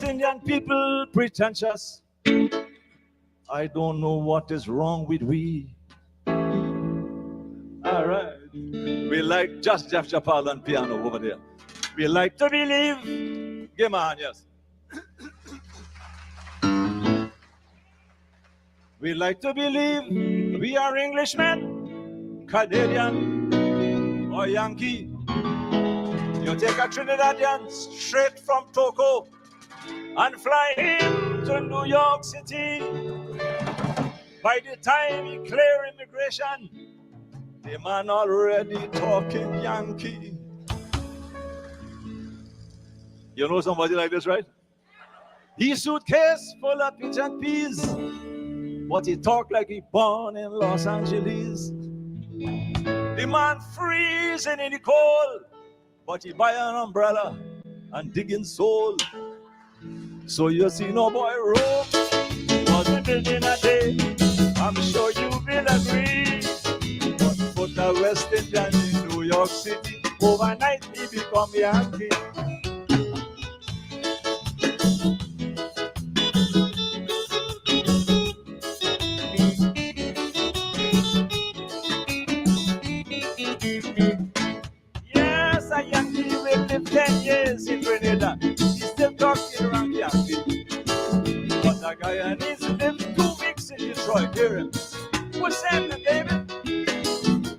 Indian people pretentious. I don't know what is wrong with we. All right. We like just Jeff Chapal on piano over there. We like to believe. Give on, yes. We like to believe we are Englishmen, Canadian, or Yankee. You take a Trinidadian straight from Togo and fly him to New York City. By the time he clear immigration, the man already talking Yankee. You know somebody like this, right? His suitcase full of pigeon peas, but he talk like he born in Los Angeles. The man freezing in the cold, but he buy an umbrella and digging soul. So you see, no boy, Rome wasn't built in a day. I'm sure you will agree. But put a West Indian in New York City, overnight he become Yankee. Yes, a Yankee will live 10 years in Trinidad. He's still talking around Yankee. But the Guyanese live 2 weeks in Detroit. Hear him. What's happening, David?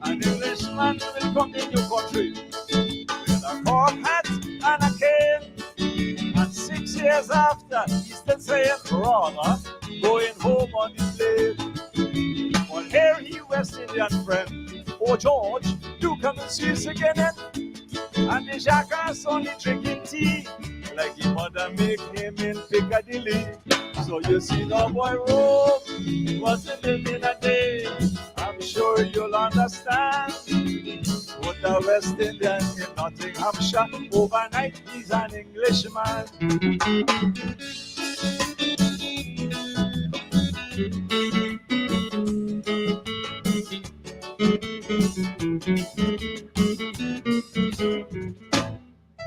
An Englishman will come in your country with a cocked hat and a cane. And 6 years after, he's still saying wrong, huh? Going home on his plane. But here he West Indian friend, oh George, do come and see us again. And the jackass only drinking tea, like his mother make him in Piccadilly. So you see, no boy, Rome wasn't built in a day. I'm sure you'll understand. Put the West Indian in Nottinghamshire, overnight he's an Englishman.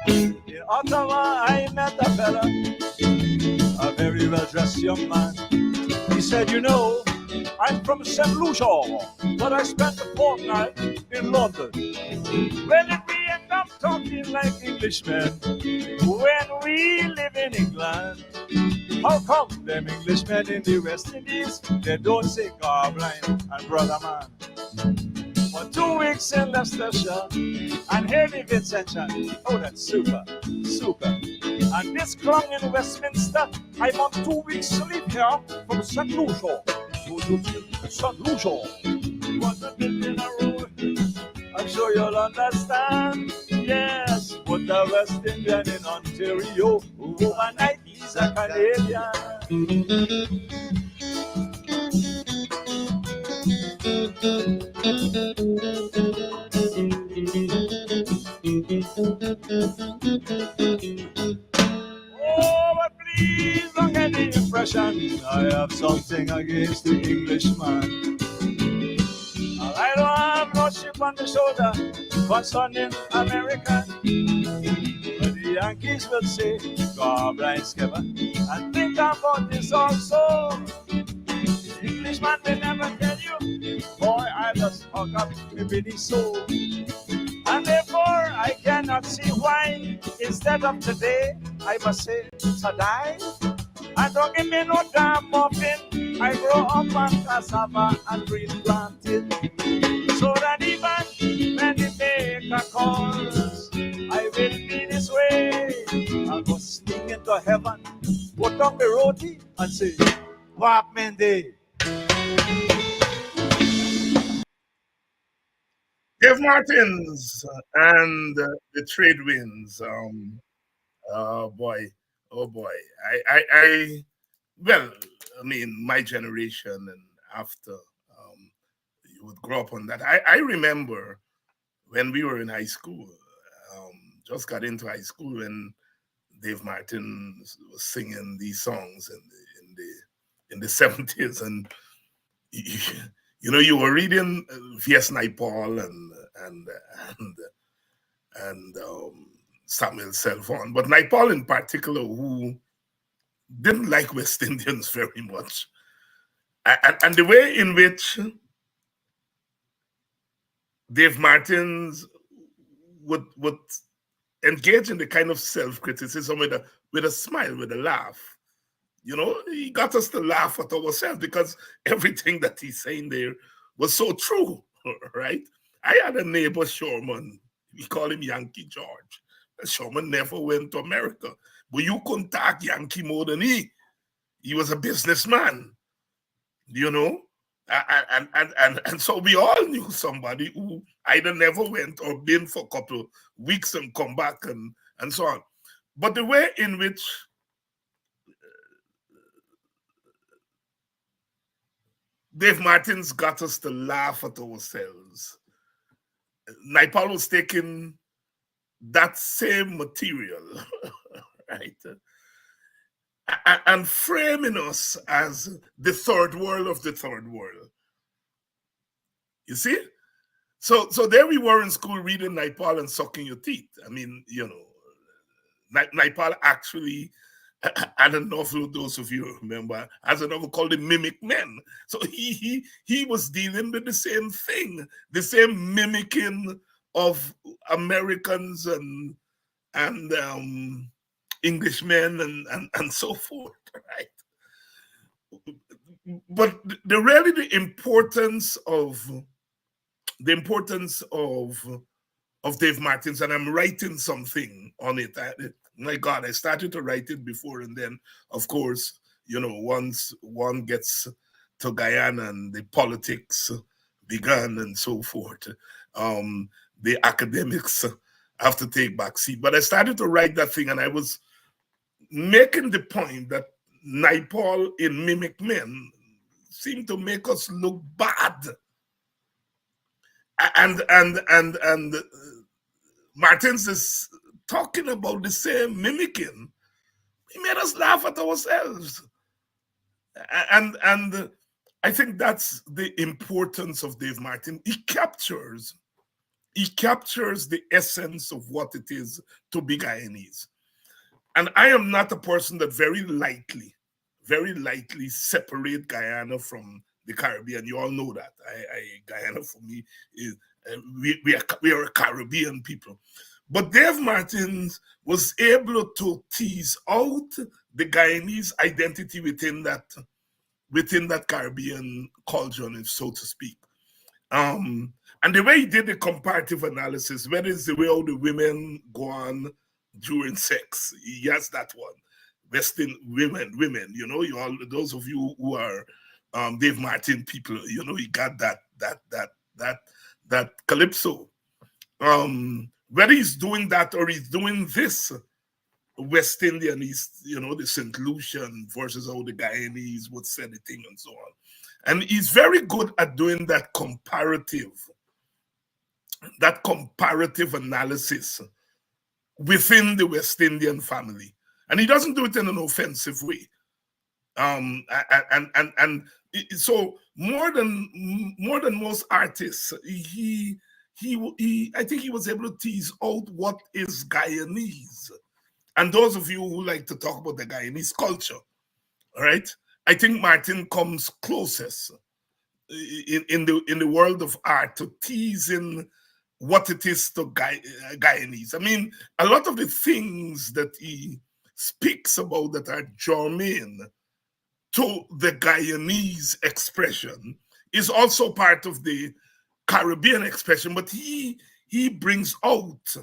In Ottawa, I met a fella, a very well-dressed young man. He said, you know, I'm from St. Lucia, but I spent a fortnight in London. When did we end up talking like Englishmen when we live in England? How come them Englishmen in the West Indies, they don't say Garblind and Brother Man? For 2 weeks in Leicestershire and here in Vincentian. Oh, that's super, super. And this clung in Westminster, I'm on 2 weeks sleep here from St. Lucia. St. Lucia. What a bit in a row. I'm sure you'll understand. Yes, put the West Indian in Ontario. Overnight he's a Canadian. Oh, but please don't get the impression I have something against the Englishman. I don't have no chip on the shoulder concerning American. But the Yankees will say, God blind skipper. And think about this also. The Englishman will never tell you, boy, I just hug up the soul. And therefore, I cannot see why, instead of today, I must say today. And don't give me no damn muffin. I grow up on cassava and green planted. So that even when they make a calls, I will be this way. I'll go sneak into heaven, put on the roti and say, Wap Mende. Dave Martins and the Trade Winds. Oh boy, oh boy. Well, I mean, my generation and after, you would grow up on that. I remember when we were in high school, just got into high school when Dave Martin was singing these songs in the 70s, and you know, you were reading V.S. Naipaul and Samuel Selvan, but Naipaul in particular, who didn't like West Indians very much. And the way in which Dave Martins would engage in the kind of self-criticism with a smile, with a laugh. You know, he got us to laugh at ourselves because everything that he's saying there was so true, right? I had a neighbor, Sherman. We call him Yankee George. Sherman never went to America, but you couldn't talk Yankee more than he. He was a businessman, you know, and so we all knew somebody who either never went or been for a couple weeks and come back and so on. But the way in which Dave Martins got us to laugh at ourselves. Naipaul was taking that same material, right, and framing us as the third world of the third world. You see? So there we were in school reading Naipaul and sucking your teeth. I mean, you know, Naipaul actually had a novel, those of you remember, has a novel called The Mimic Men. So he was dealing with the same thing, the same mimicking of Americans and Englishmen and so forth, right? But the importance of Dave Martins, and I'm writing something on it. My God, I started to write it before, and then, of course, you know, once one gets to Guyana and the politics began and so forth, the academics have to take back seat. But I started to write that thing, and I was making the point that Naipaul in Mimic Men seemed to make us look bad. And Martins is talking about the same mimicking. He made us laugh at ourselves. And I think that's the importance of Dave Martin. He captures the essence of what it is to be Guyanese. And I am not a person that very lightly separate Guyana from the Caribbean. You all know that. Guyana for me is we are a Caribbean people. But Dave Martins was able to tease out the Guyanese identity within that Caribbean culture, if so to speak. And the way he did the comparative analysis, whether it's the way all the women go on during sex, he has that one. Western women, you know, you all, those of you who are Dave Martin people, you know, he got that calypso. Whether he's doing that or he's doing this West Indian, he's, you know, the St. Lucian versus how the Guyanese would say the thing and so on. And he's very good at doing that comparative analysis within the West Indian family. And he doesn't do it in an offensive way. So more than most artists, I think he was able to tease out what is Guyanese. And those of you who like to talk about the Guyanese culture, all right, I think Martin comes closest in the world of art to teasing what it is to Guyanese. I mean, a lot of the things that he speaks about that are germane to the Guyanese expression is also part of the Caribbean expression, but he brings out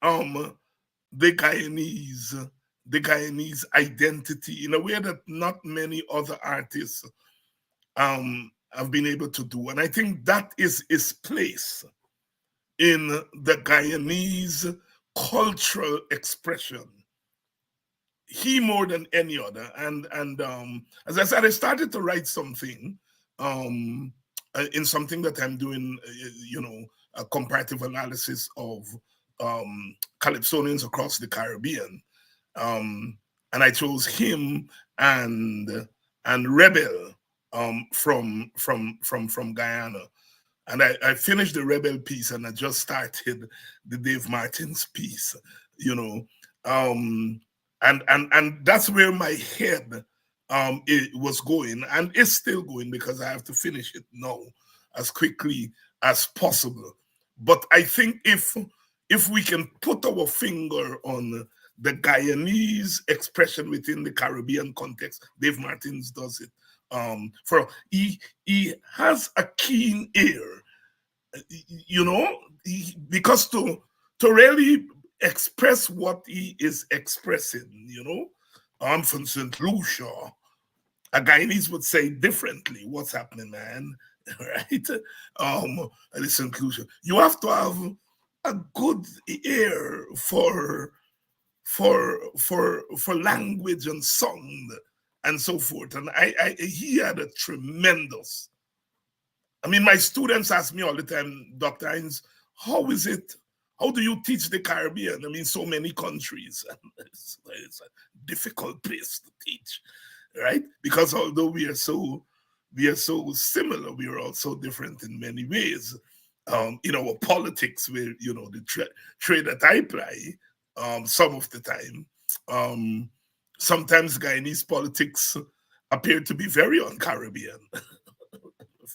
the Guyanese identity in a way that not many other artists have been able to do. And I think that is his place in the Guyanese cultural expression. He more than any other. And as I said, I started to write something in something that I'm doing, you know, a comparative analysis of Calypsonians across the Caribbean. And I chose him and Rebel from Guyana. And I finished the Rebel piece and I just started the Dave Martins piece, you know. And that's where my head it was going, and is still going, because I have to finish it now as quickly as possible. But I think if we can put our finger on the Guyanese expression within the Caribbean context, Dave Martins does it. For he has a keen ear, you know, because to really express what he is expressing, you know, I'm from St. Lucia. A Guyanese would say differently. What's happening, man? Right? And it's St. Lucia. You have to have a good ear for language and song and so forth. And he had a tremendous. I mean, my students ask me all the time, Dr. Hines, how is it? How do you teach the Caribbean? I mean, so many countries. It's a difficult place to teach, right? Because although we are so similar, we are also different in many ways. In our politics, where, you know, the trade that I play, some of the time, sometimes Guyanese politics appear to be very un-Caribbean,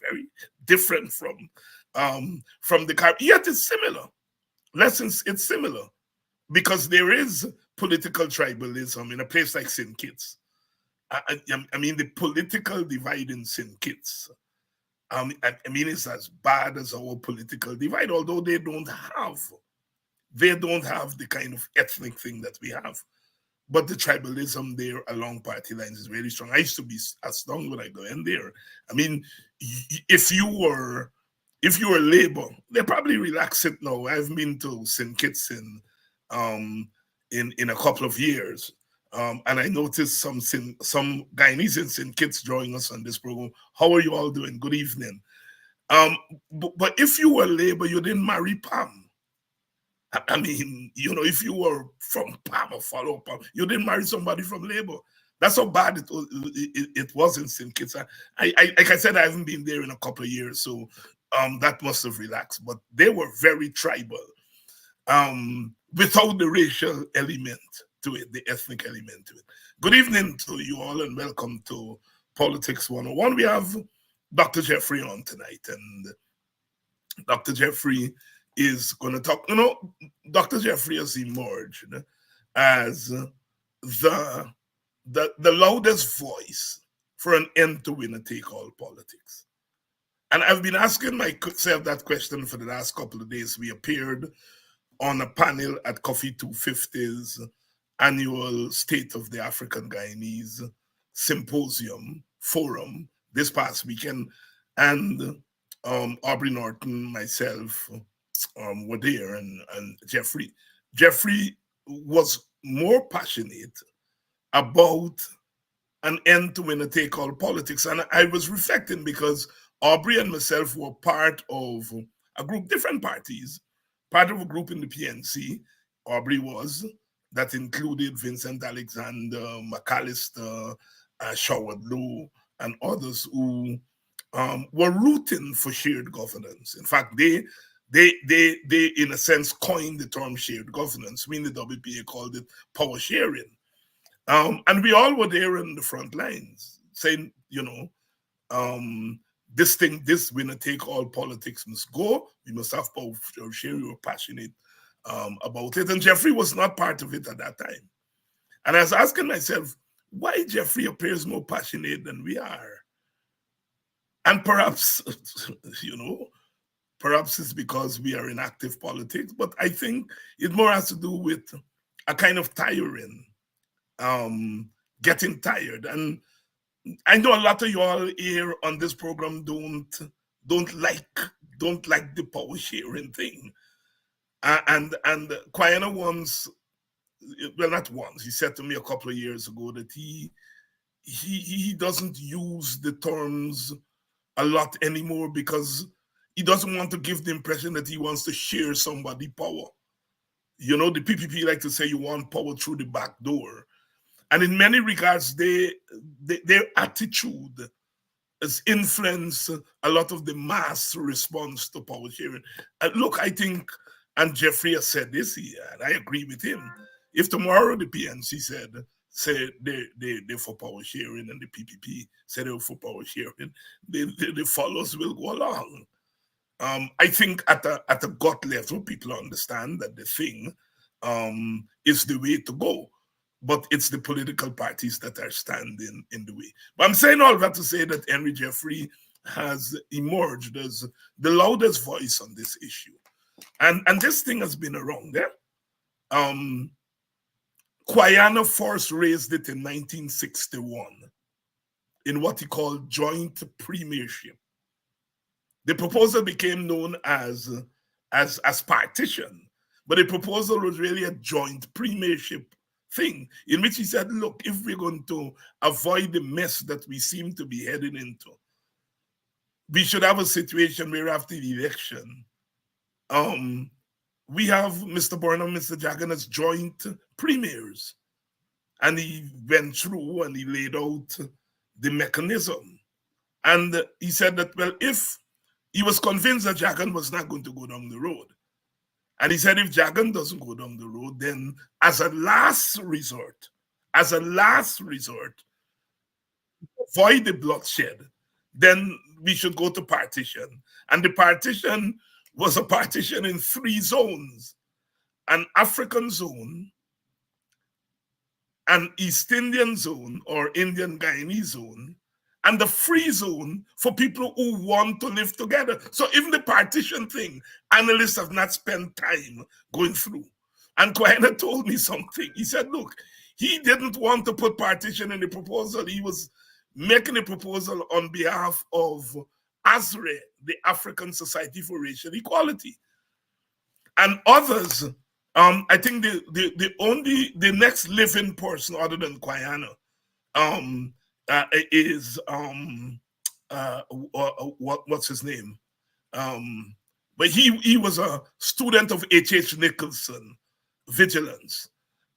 very different from the Caribbean. Yet it's similar. Lessons, it's similar, because there is political tribalism in a place like St. Kitts. I mean, the political divide in St. Kitts, I mean, it's as bad as our political divide, although they don't have the kind of ethnic thing that we have. But the tribalism there along party lines is very strong. I used to be astounded when I go in there. I mean, if you were Labour, they probably relax it now. I've been to St. Kitts in a couple of years, and I noticed some Guyanese in St. Kitts joining us on this program. How are you all doing? Good evening. But if you were Labour, you didn't marry Pam. I mean, you know, if you were from Pam or follow Pam, you didn't marry somebody from Labour. That's how bad it was in St. Kitts. Like I said, I haven't been there in a couple of years, so that must have relaxed. But they were very tribal, without the racial element to it, the ethnic element to it. Good evening to you all, and welcome to Politics 101. We have Dr. Jeffrey on tonight, and Dr. Jeffrey is going to talk. You know, Dr. Jeffrey has emerged as the loudest voice for an end to winner-take-all politics. And I've been asking myself that question for the last couple of days. We appeared on a panel at Coffee 250's annual State of the African Guyanese Symposium Forum this past weekend, and Aubrey Norton, myself, were there, and Jeffrey. Jeffrey was more passionate about an end to winner-take-all politics. And I was reflecting, because Aubrey and myself were part of a group, different parties, part of a group in the PNC. Aubrey was, that included Vincent Alexander, McAllister, Sherwood Lowe, and others who were rooting for shared governance. In fact, they in a sense coined the term shared governance. We in the WPA called it power sharing. And we all were there in the front lines saying, you know, this winner-take-all politics must go. We must have power sharing. We were passionate about it. And Jeffrey was not part of it at that time. And I was asking myself, why Jeffrey appears more passionate than we are? And perhaps, you know, perhaps it's because we are in active politics, but I think it more has to do with a kind of tiring, getting tired. And I know a lot of you all here on this program don't like the power sharing thing. And Guyana once, well, not once, he said to me a couple of years ago that he doesn't use the terms a lot anymore, because he doesn't want to give the impression that he wants to share somebody power. You know, the PPP like to say you want power through the back door. And in many regards, their attitude has influenced a lot of the mass response to power sharing. Look, I think, and Jeffrey has said this here, and I agree with him, if tomorrow the PNC say they for power sharing and the PPP said they for power sharing, the follows will go along. I think at a gut level, people understand that the thing is the way to go, but it's the political parties that are standing in the way. But I'm saying all that to say that Henry Jeffrey has emerged as the loudest voice on this issue, and this thing has been around there. Guyana first raised it in 1961 in what he called joint premiership. The proposal became known as partition, but the proposal was really a joint premiership thing in which he said, look, if we're going to avoid the mess that we seem to be heading into, we should have a situation where after the election, we have Mr. Burnham, Mr. Jagan as joint premiers. And he went through and he laid out the mechanism. And he said that, well, if he was convinced that Jagan was not going to go down the road. And he said, if Jagan doesn't go down the road, then as a last resort, avoid the bloodshed, then we should go to partition. And the partition was a partition in 3 zones: an African zone, an East Indian zone or Indian Guyanese zone, and the free zone for people who want to live together. So even the partition thing, analysts have not spent time going through. And Guyana told me something. He said, look, he didn't want to put partition in the proposal. He was making a proposal on behalf of ASRE, the African Society for Racial Equality. And others, I think the next living person other than Guyana is what's his name? But he was a student of H.H. Nicholson, Vigilance,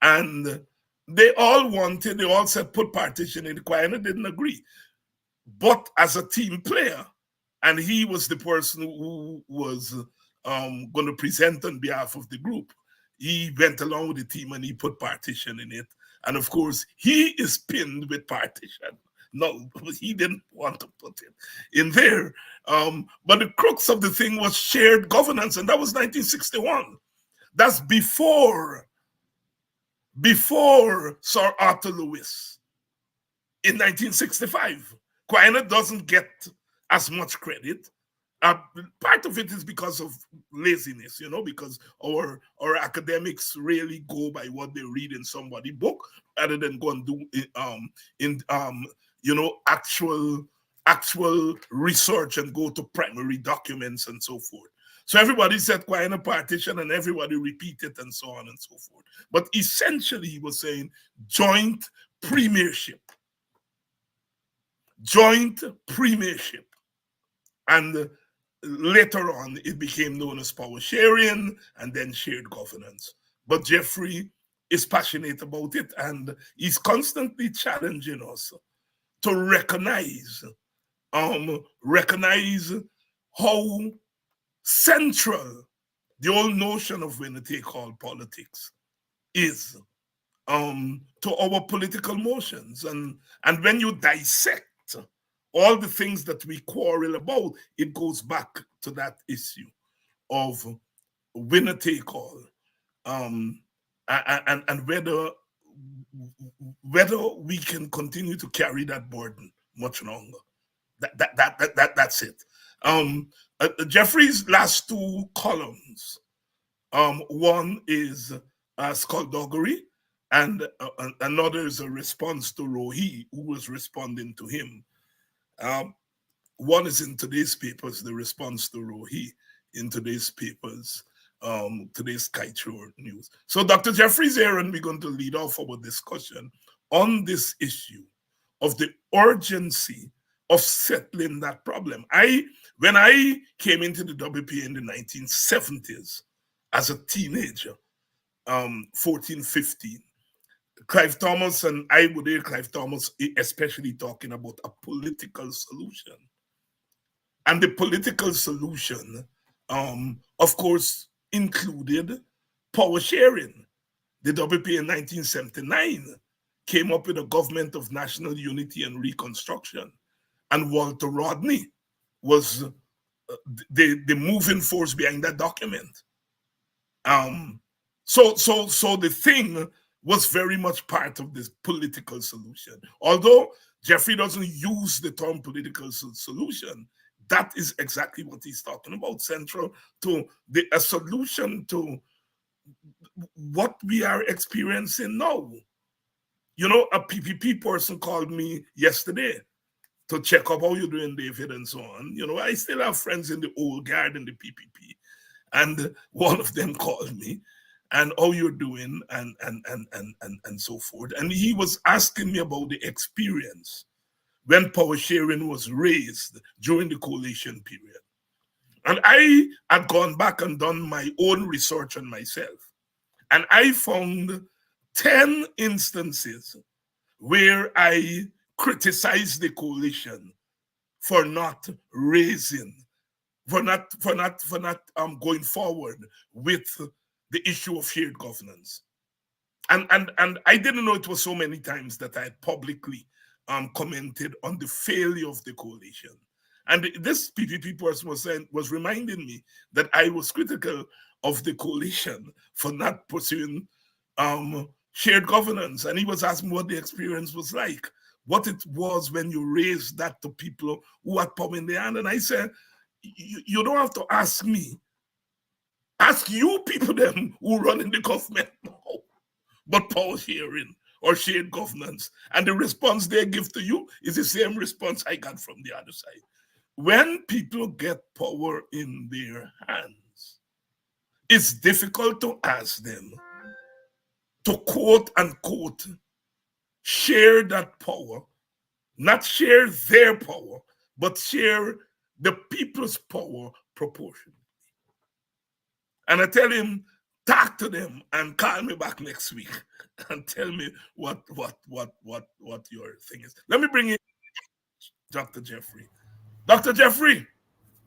and they all said put partition in. Guyana didn't agree, but as a team player, and he was the person who was going to present on behalf of the group. He went along with the team and he put partition in it. And of course, he is pinned with partition. No, he didn't want to put it in there. But the crux of the thing was shared governance, and that was 1961. That's before Sir Arthur Lewis in 1965. Guyana doesn't get as much credit. Part of it is because of laziness, because our academics really go by what they read in somebody's book rather than go and do actual research and go to primary documents and so forth. So everybody said Guyana partition and everybody repeated and so on and so forth. But essentially he was saying joint premiership. Joint premiership. And later on, it became known as power sharing and then shared governance. But Jeffrey is passionate about it, and he's constantly challenging us to recognize how central the whole notion of winner take all politics is to our political motions. And when you dissect all the things that we quarrel about, it goes back to that issue of winner take all, and whether we can continue to carry that burden much longer. That's it. Jeffrey's last 2 columns. One is Skullduggery, and another is a response to Rohi, who was responding to him. One is in today's papers, the response to Rohi in today's papers, today's Kaitro News. So Dr. Jeffrey's here, and we're going to lead off our discussion on this issue of the urgency of settling that problem. When I came into the WPA in the 1970s as a teenager, 14, 15, Clive Thomas, and I would hear Clive Thomas especially talking about a political solution. And the political solution, of course, included power sharing. The WP in 1979 came up with a government of national unity and reconstruction. And Walter Rodney was the moving force behind that document. So the thing was very much part of this political solution. Although Jeffrey doesn't use the term political solution, that is exactly what he's talking about, central to a solution to what we are experiencing now. You know, a PPP person called me yesterday to check up how you're doing, David, and so on. You know, I still have friends in the old guard in the PPP, and one of them called me, and how you're doing, and so forth. And he was asking me about the experience when power sharing was raised during the coalition period. And I had gone back and done my own research on myself, and I found 10 instances where I criticized the coalition for not raising, for not going forward with the issue of shared governance. And I didn't know it was so many times that I had publicly commented on the failure of the coalition. And this PPP person was reminding me that I was critical of the coalition for not pursuing shared governance. And he was asking what the experience was like, what it was when you raised that to people who had power in their hand. And I said, you don't have to ask me. Ask you people them who run in the government now, but power sharing or shared governance. And the response they give to you is the same response I got from the other side. When people get power in their hands, it's difficult to ask them to quote unquote share that power, not share their power, but share the people's power proportionally. And I tell him, talk to them and call me back next week and tell me what your thing is. Let me bring in Dr. Jeffrey. Dr. Jeffrey.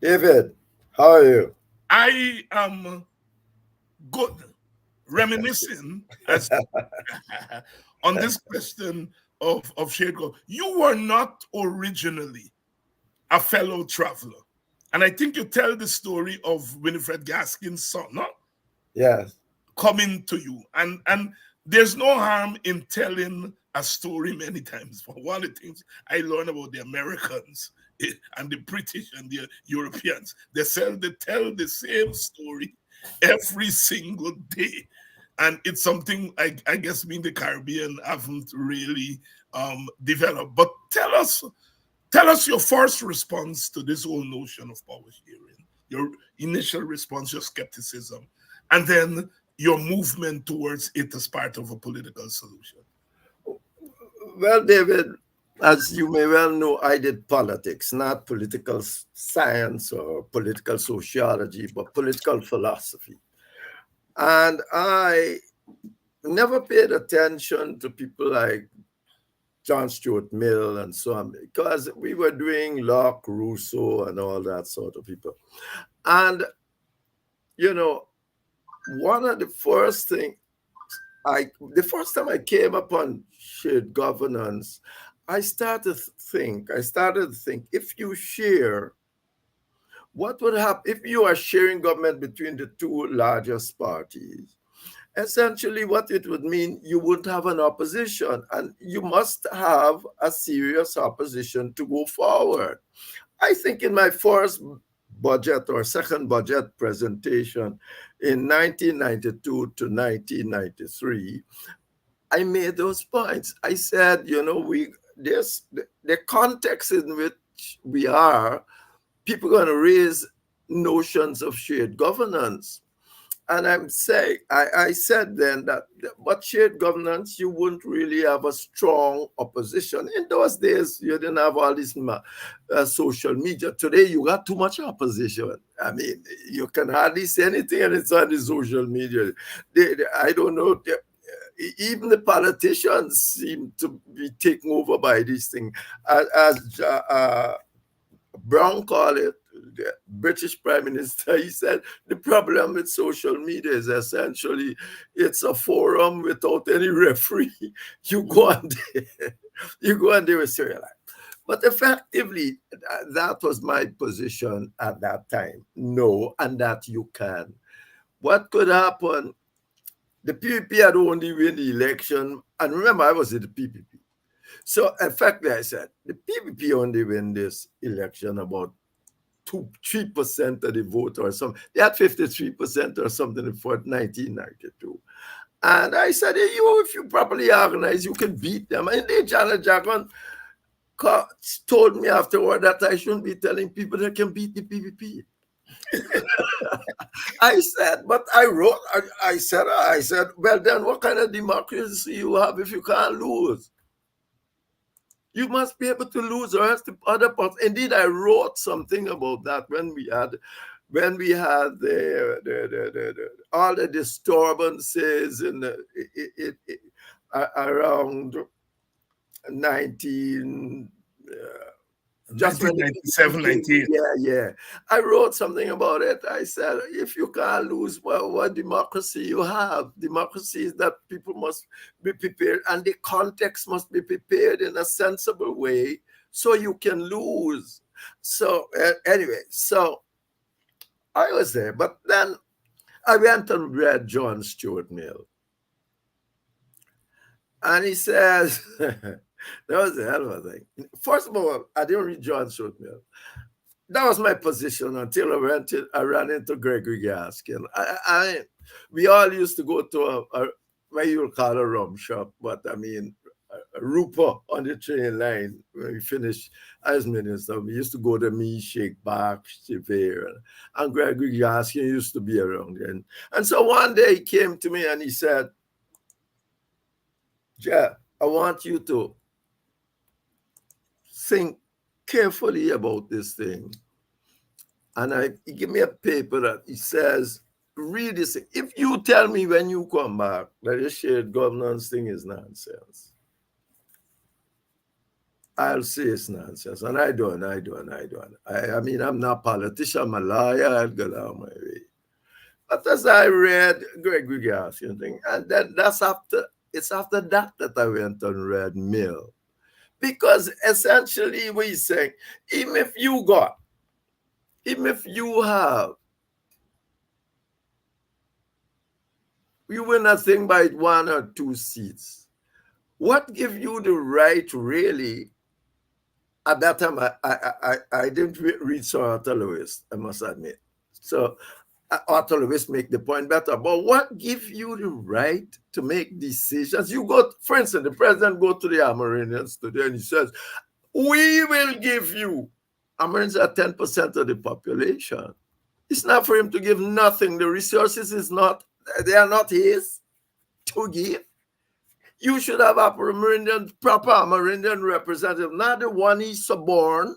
David, how are you? I am good. Reminiscing as on this question of shared goal. You were not originally a fellow traveler. And I think you tell the story of Winifred Gaskin's son, no? Yes. Coming to you. And there's no harm in telling a story many times. But one of the things I learned about the Americans and the British and the Europeans, they tell the same story every single day. And it's something I guess we in the Caribbean haven't really developed. But tell us your first response to this whole notion of power sharing, your initial response, your skepticism, and then your movement towards it as part of a political solution. Well, David, as you may well know, I did politics, not political science or political sociology, but political philosophy. And I never paid attention to people like John Stuart Mill and so on, because we were doing Locke, Rousseau, and all that sort of people. And, you know, one of the first things, the first time I came upon shared governance, I started to think, if you share, what would happen if you are sharing government between the two largest parties? Essentially, what it would mean, you would have an opposition, and you must have a serious opposition to go forward. I think in my first budget or second budget presentation in 1992 to 1993, I made those points. I said, you know, the context in which we are, people are going to raise notions of shared governance. And I said then that, but shared governance, you wouldn't really have a strong opposition. In those days, you didn't have all this social media. Today, you got too much opposition. I mean, you can hardly say anything, and it's on the social media. I don't know. Even the politicians seem to be taken over by these things. As Brown called it, the British Prime Minister, he said the problem with social media is essentially it's a forum without any referee. You go on there, you go on there with serial life. But effectively, that was my position at that time. No, and that you can. What could happen? The PPP had only win the election. And remember, I was in the PPP. So effectively, I said, the PPP only win this election about 3% of the vote or something. They had 53% or something in 1992. And I said, hey, if you properly organize, you can beat them. And they, Janet Jackson, told me afterward that I shouldn't be telling people that can beat the PPP. I said, but I wrote, I said, well, then what kind of democracy you have if you can't lose? You must be able to lose, or else the other parts. Indeed, I wrote something about that when we had all the disturbances in around 19. Just 1997, 98. Yeah. I wrote something about it. I said, if you can't lose, well, what democracy you have? Democracy is that people must be prepared, and the context must be prepared in a sensible way so you can lose. So anyway, so I was there. But then I went and read John Stuart Mill. And he says... That was a hell of a thing. First of all, I didn't read John Stuart Mill. That was my position until I ran into Gregory Gaskin. We all used to go to what you would call a rum shop, but I mean, a Rupa on the train line when we finished as minister. We used to go to me, Shake Back, Chevere, and Gregory Gaskin used to be around then. And so one day he came to me and he said, Jeff, I want you to think carefully about this thing. And he gave me a paper that he says, read this. If you tell me when you come back that this shared governance thing is nonsense, I'll say it's nonsense. And I don't. I mean, I'm not a politician, I'm a lawyer, I'll go down my way. But as I read Gregory Garfield thing, and then it's after that I went and read Mill. Because essentially we say, even if you have, you win a thing by 1 or 2 seats, what gives you the right really? At that time, I didn't read Sir Arthur Lewis, I must admit. So Arthur Lewis make the point better. But what gives you the right to make decisions? You go, for instance, the president go to the Amerindians today and he says, we will give you, Americans are 10% of the population. It's not for him to give nothing. The resources they are not his to give. You should have a proper Amerindian representative, not the one he's suborned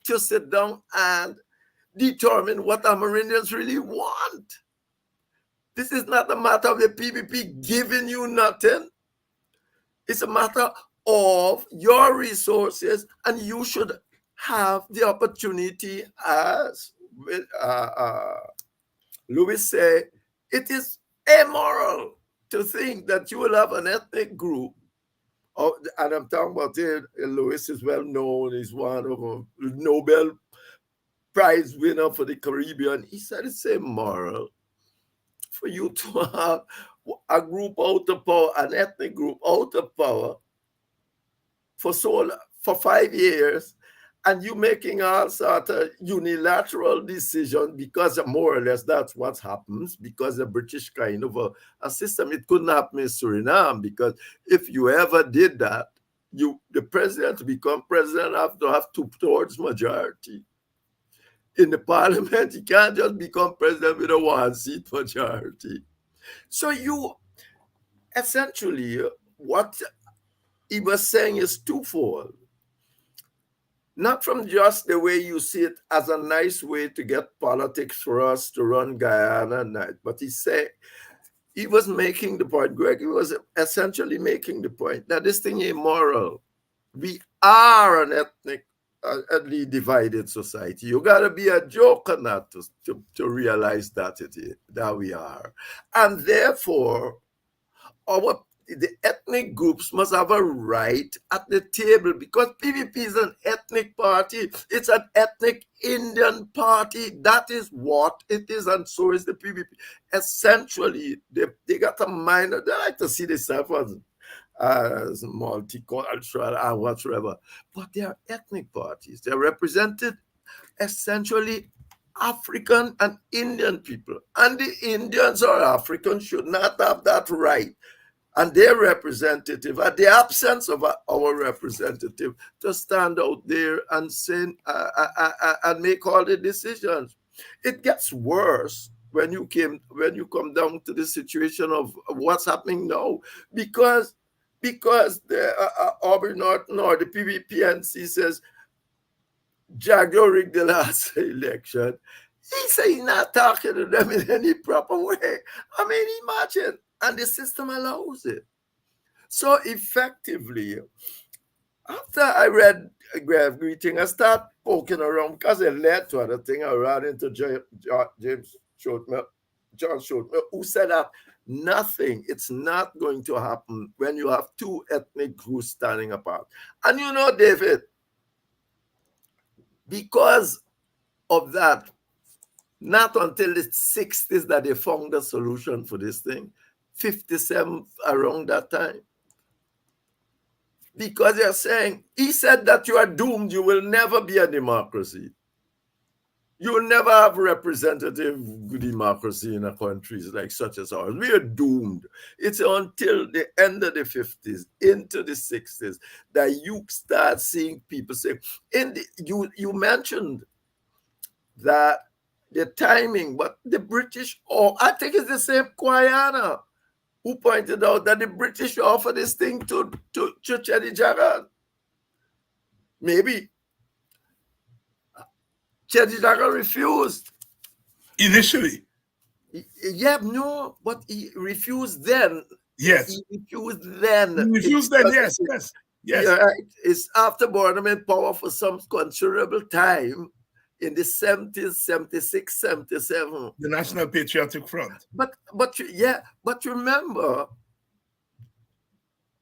to sit down and determine what Amerindians really want. This is not a matter of the PPP giving you nothing. It's a matter of your resources, and you should have the opportunity, as Lewis said, it is immoral to think that you will have an ethnic group. And I'm talking about it, Lewis is well known, he's one of a Nobel Prize winner for the Caribbean. He said it's immoral for you to have a group out of power, an ethnic group out of power for 5 years, and you making all sort of unilateral decision because more or less that's what happens because the British kind of a system. It couldn't happen in Suriname because if you ever did that, the president to become president have to have 2/3 majority. In the parliament, he can't just become president with a 1-seat majority. So you essentially, what he was saying is twofold. Not from just the way you see it as a nice way to get politics for us to run Guyana night, but he was making the point, Greg, was essentially making the point that this thing is immoral. We are an ethnic a divided society. You got to be a joker not to realize that that we are. And therefore, the ethnic groups must have a right at the table, because PPP is an ethnic party. It's an ethnic Indian party. That is what it is, and so is the PPP. Essentially, they got a mind. They like to see themselves as multicultural and whatsoever, but they are ethnic parties. They're represented essentially African and Indian people, and the Indians or Africans should not have that right. And their representative, at the absence of our representative, to stand out there and say and make all the decisions. It gets worse when you come down to the situation of what's happening now, because the Aubrey Norton or the PVPNC says Jagdo rigged the last election. He said he's not talking to them in any proper way. I mean, imagine. And the system allows it. So effectively, after I read Grave Greeting, I started poking around, because it led to other thing. I ran into James Shotmer, John Shotmer, who said that it's not going to happen when you have two ethnic groups standing apart. And you know, David, because of that, not until the 60s that they found a solution for this thing. 57 around that time, because they're saying, he said that you are doomed. You will never be a democracy. You will never have representative democracy in a country like such as ours. We are doomed. It's until the end of the 50s into the 60s that you start seeing people say, you mentioned that the timing, but the British, I think it's the same Guyana, who pointed out that the British offered this thing to Chedi Jagan. Maybe Chedi Jagan refused. Initially. Yeah, no, but he refused then. Yes. He refused then. He refused then, yes. Yeah, right. It's after Burnham in power for some considerable time in the 70s, 76, 77. The National Patriotic Front. But remember,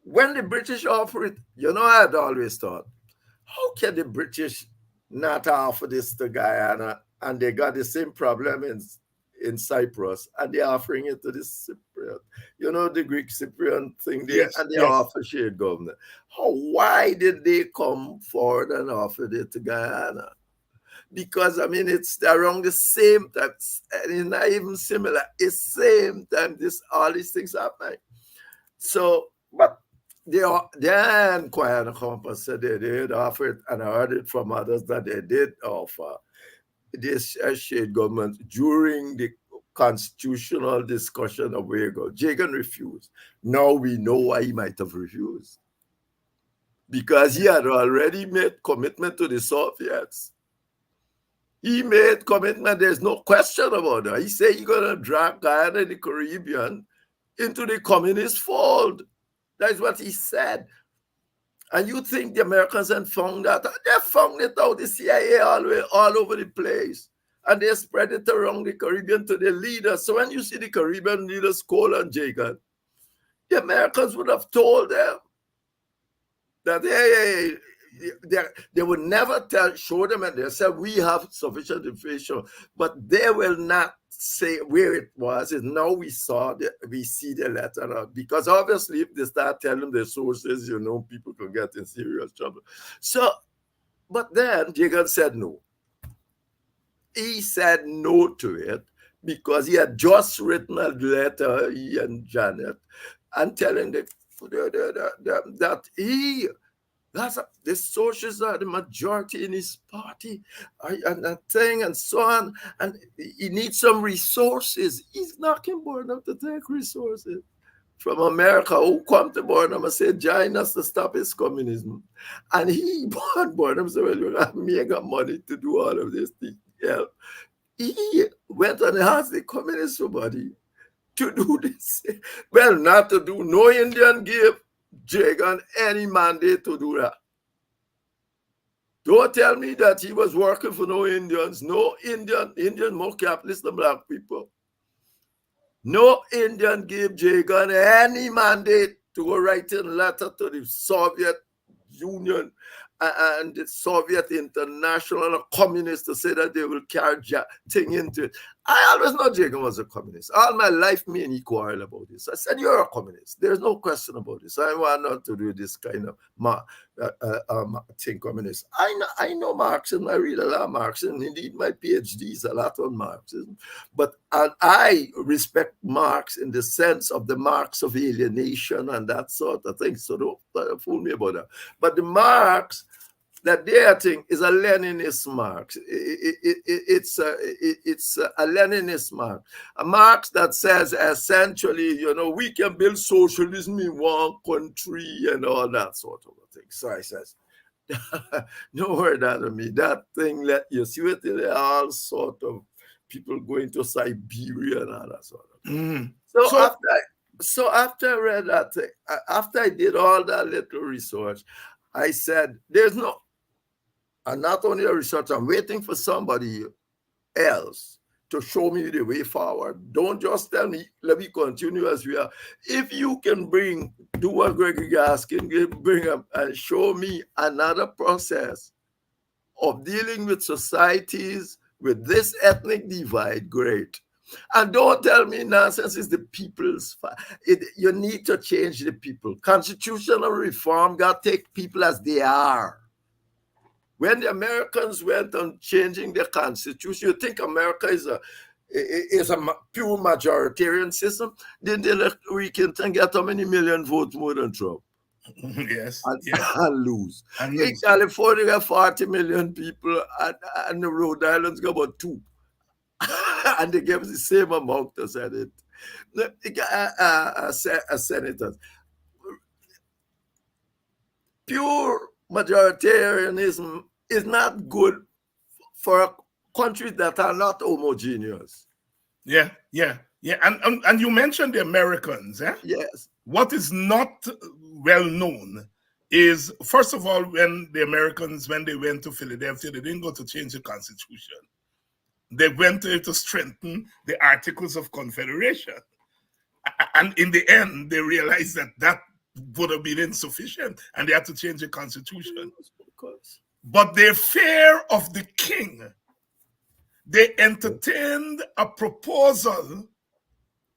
when the British offered it, I had always thought, how can the British not offer this to Guyana, and they got the same problem in Cyprus, and they're offering it to the Cypriot, the Greek Cypriot thing there, and they offer shared government. Why did they come forward and offer it to Guyana? Because, I mean, it's around the same time, and it's not even similar. It's same time all these things happen. So, but then Guyana Compass said they had offered, and I heard it from others that they did offer this shared government during the constitutional discussion of where it goes. Jagan refused. Now we know why he might have refused. Because he had already made commitment to the Soviets. He made commitment, there's no question about that. He said he's going to drag Guyana and the Caribbean into the communist fold. That's what he said. And you think the Americans had found that? They found it out, the CIA all over the place. And they spread it around the Caribbean to the leaders. So when you see the Caribbean leaders call on Jagan, the Americans would have told them that, hey, they would never show them, and they said, we have sufficient information, but they will not say where it was. And now we see the letter, because obviously if they start telling the sources, people can get in serious trouble. So, but then Jagan said no. He said no to it because he had just written a letter, he and Janet, and telling them that the socialists are the majority in his party, and that thing, and so on. And he needs some resources. He's knocking Burnham to take resources from America, who come to Burnham and say, join us to stop his communism. And he bought Burnham, so well, you have mega money to do all of this thing. Yeah. He went and asked the communist somebody to do this. Well, not to do. No Indian gave Jagan any mandate to do that. Don't tell me that he was working for no Indians. No Indian more capitalist than black people. No Indian gave Jagan any mandate to go write a letter to the Soviet Union and the Soviet International and communists to say that they will carry thing into it. I always know Jagan was a communist. All my life, me and he quarrel about this. I said, you're a communist. There's no question about this. I want not to do this kind of thing, communist. I know Marxism. I read a lot of Marxism. Indeed, my PhD is a lot on Marxism. But I respect Marx in the sense of the Marx of alienation and that sort of thing. So don't fool me about that. But the Marx that their thing is a Leninist Marx. It's a Leninist Marx. A Marx that says essentially, we can build socialism in one country and all that sort of thing. So I says, no word out of me. That thing let you see it. There are all sort of people going to Siberia and all that sort of thing. So after I read that thing, after I did all that little research, I said, there's no, and not only the research, I'm waiting for somebody else to show me the way forward. Don't just tell me, let me continue as we are. If you can do what Gregory asking, bring up and show me another process of dealing with societies with this ethnic divide, great. And don't tell me nonsense is the people's fight. You need to change the people. Constitutional reform got to take people as they are. When the Americans went on changing their constitution, you think America is a pure majoritarian system? Then they let Clinton get how many million votes more than Trump? Yes. And lose. In California, got 40 million people, and the Rhode Island's got about 2. And they gave the same amount to Senate. Senators. Pure majoritarianism is not good for countries that are not homogeneous. Yeah. And you mentioned the Americans. Eh? Yes. What is not well known is, first of all, when the Americans, when they went to Philadelphia, they didn't go to change the Constitution. They went there to strengthen the Articles of Confederation. And in the end, they realized that would have been insufficient, and they had to change the Constitution. But their fear of the king, they entertained a proposal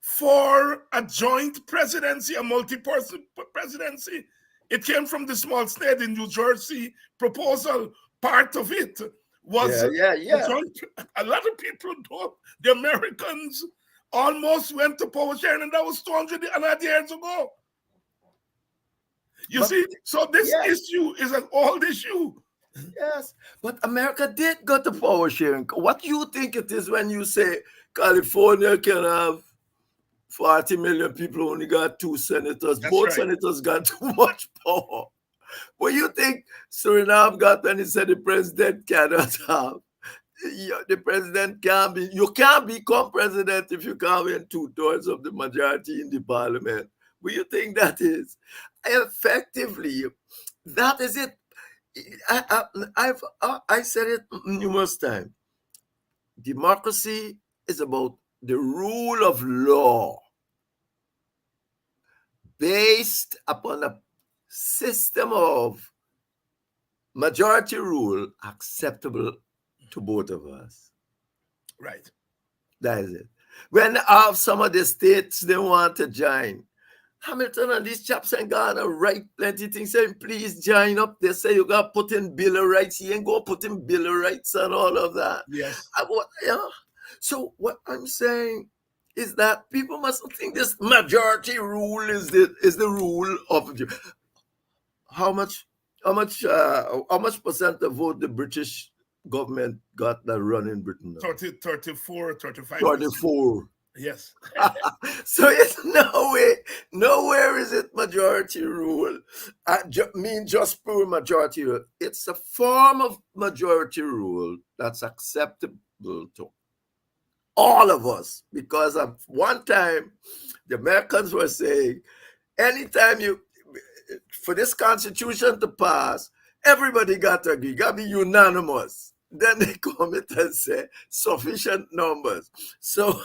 for a joint presidency, a multi-person presidency. It came from the small state in New Jersey proposal. Part of it was joint. A lot of people don't. The Americans almost went to power sharing, and that was 200 and odd years ago. You see, so this issue is an old issue. Yes, but America did go to power sharing. What do you think it is when you say California can have 40 million people, only got 2 senators? That's Both right. senators got too much power. What you think Suriname got when he said the president cannot have? The president can't be, you can't become president if you can't win 2/3 of the majority in the parliament. What do you think that is? Effectively, that is it. I said it numerous times. Democracy is about the rule of law based upon a system of majority rule acceptable to both of us. Right. That is it. When some of the states they want to join, Hamilton and these chaps in Ghana write plenty things saying, please join up. They say you got to put in Bill of Rights. You ain't going to put in Bill of Rights and all of that. Yes. So what I'm saying is that people mustn't think this majority rule is the rule of how much percent of vote the British government got that run in Britain? 34, 35. 34. Yes. So it's nowhere is it majority rule. Just pure majority rule. It's a form of majority rule that's acceptable to all of us. Because at one time, the Americans were saying, anytime for this constitution to pass, Everybody got to agree, got to be unanimous. Then they come in and say sufficient numbers. So,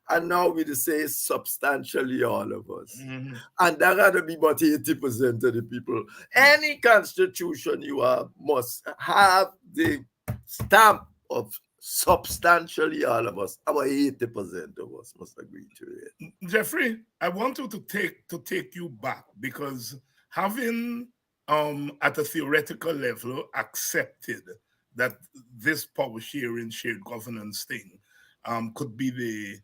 and now we say substantially all of us. Mm-hmm. And that got to be about 80% of the people. Any constitution you have must have the stamp of substantially all of us. About 80% of us must agree to it. Jeffrey, I want you to take you back, because having at a theoretical level accepted that this power sharing, shared governance thing could be the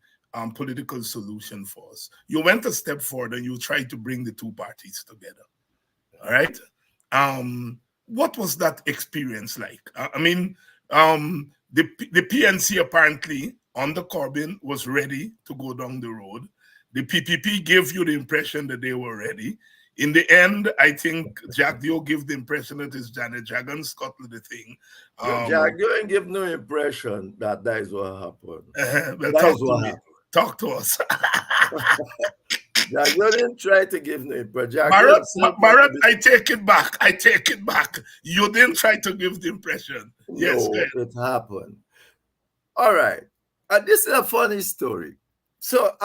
political solution for us, you went a step forward and you tried to bring the two parties together. All right. What was that experience like? I mean, the PNC apparently under Corbyn was ready to go down the road. The PPP gave you the impression that they were ready. In the end, I think Jack Dio gave the impression that it's Janet Jagan Scotland the thing. Jack Dio ain't give no impression that that is what happened. Well, That is what happened. Talk to us. Jack Dio didn't try to give no impression. Barrett, I take it back. I take it back. You didn't try to give the impression. Yes, no, it happened. All right. And this is a funny story. So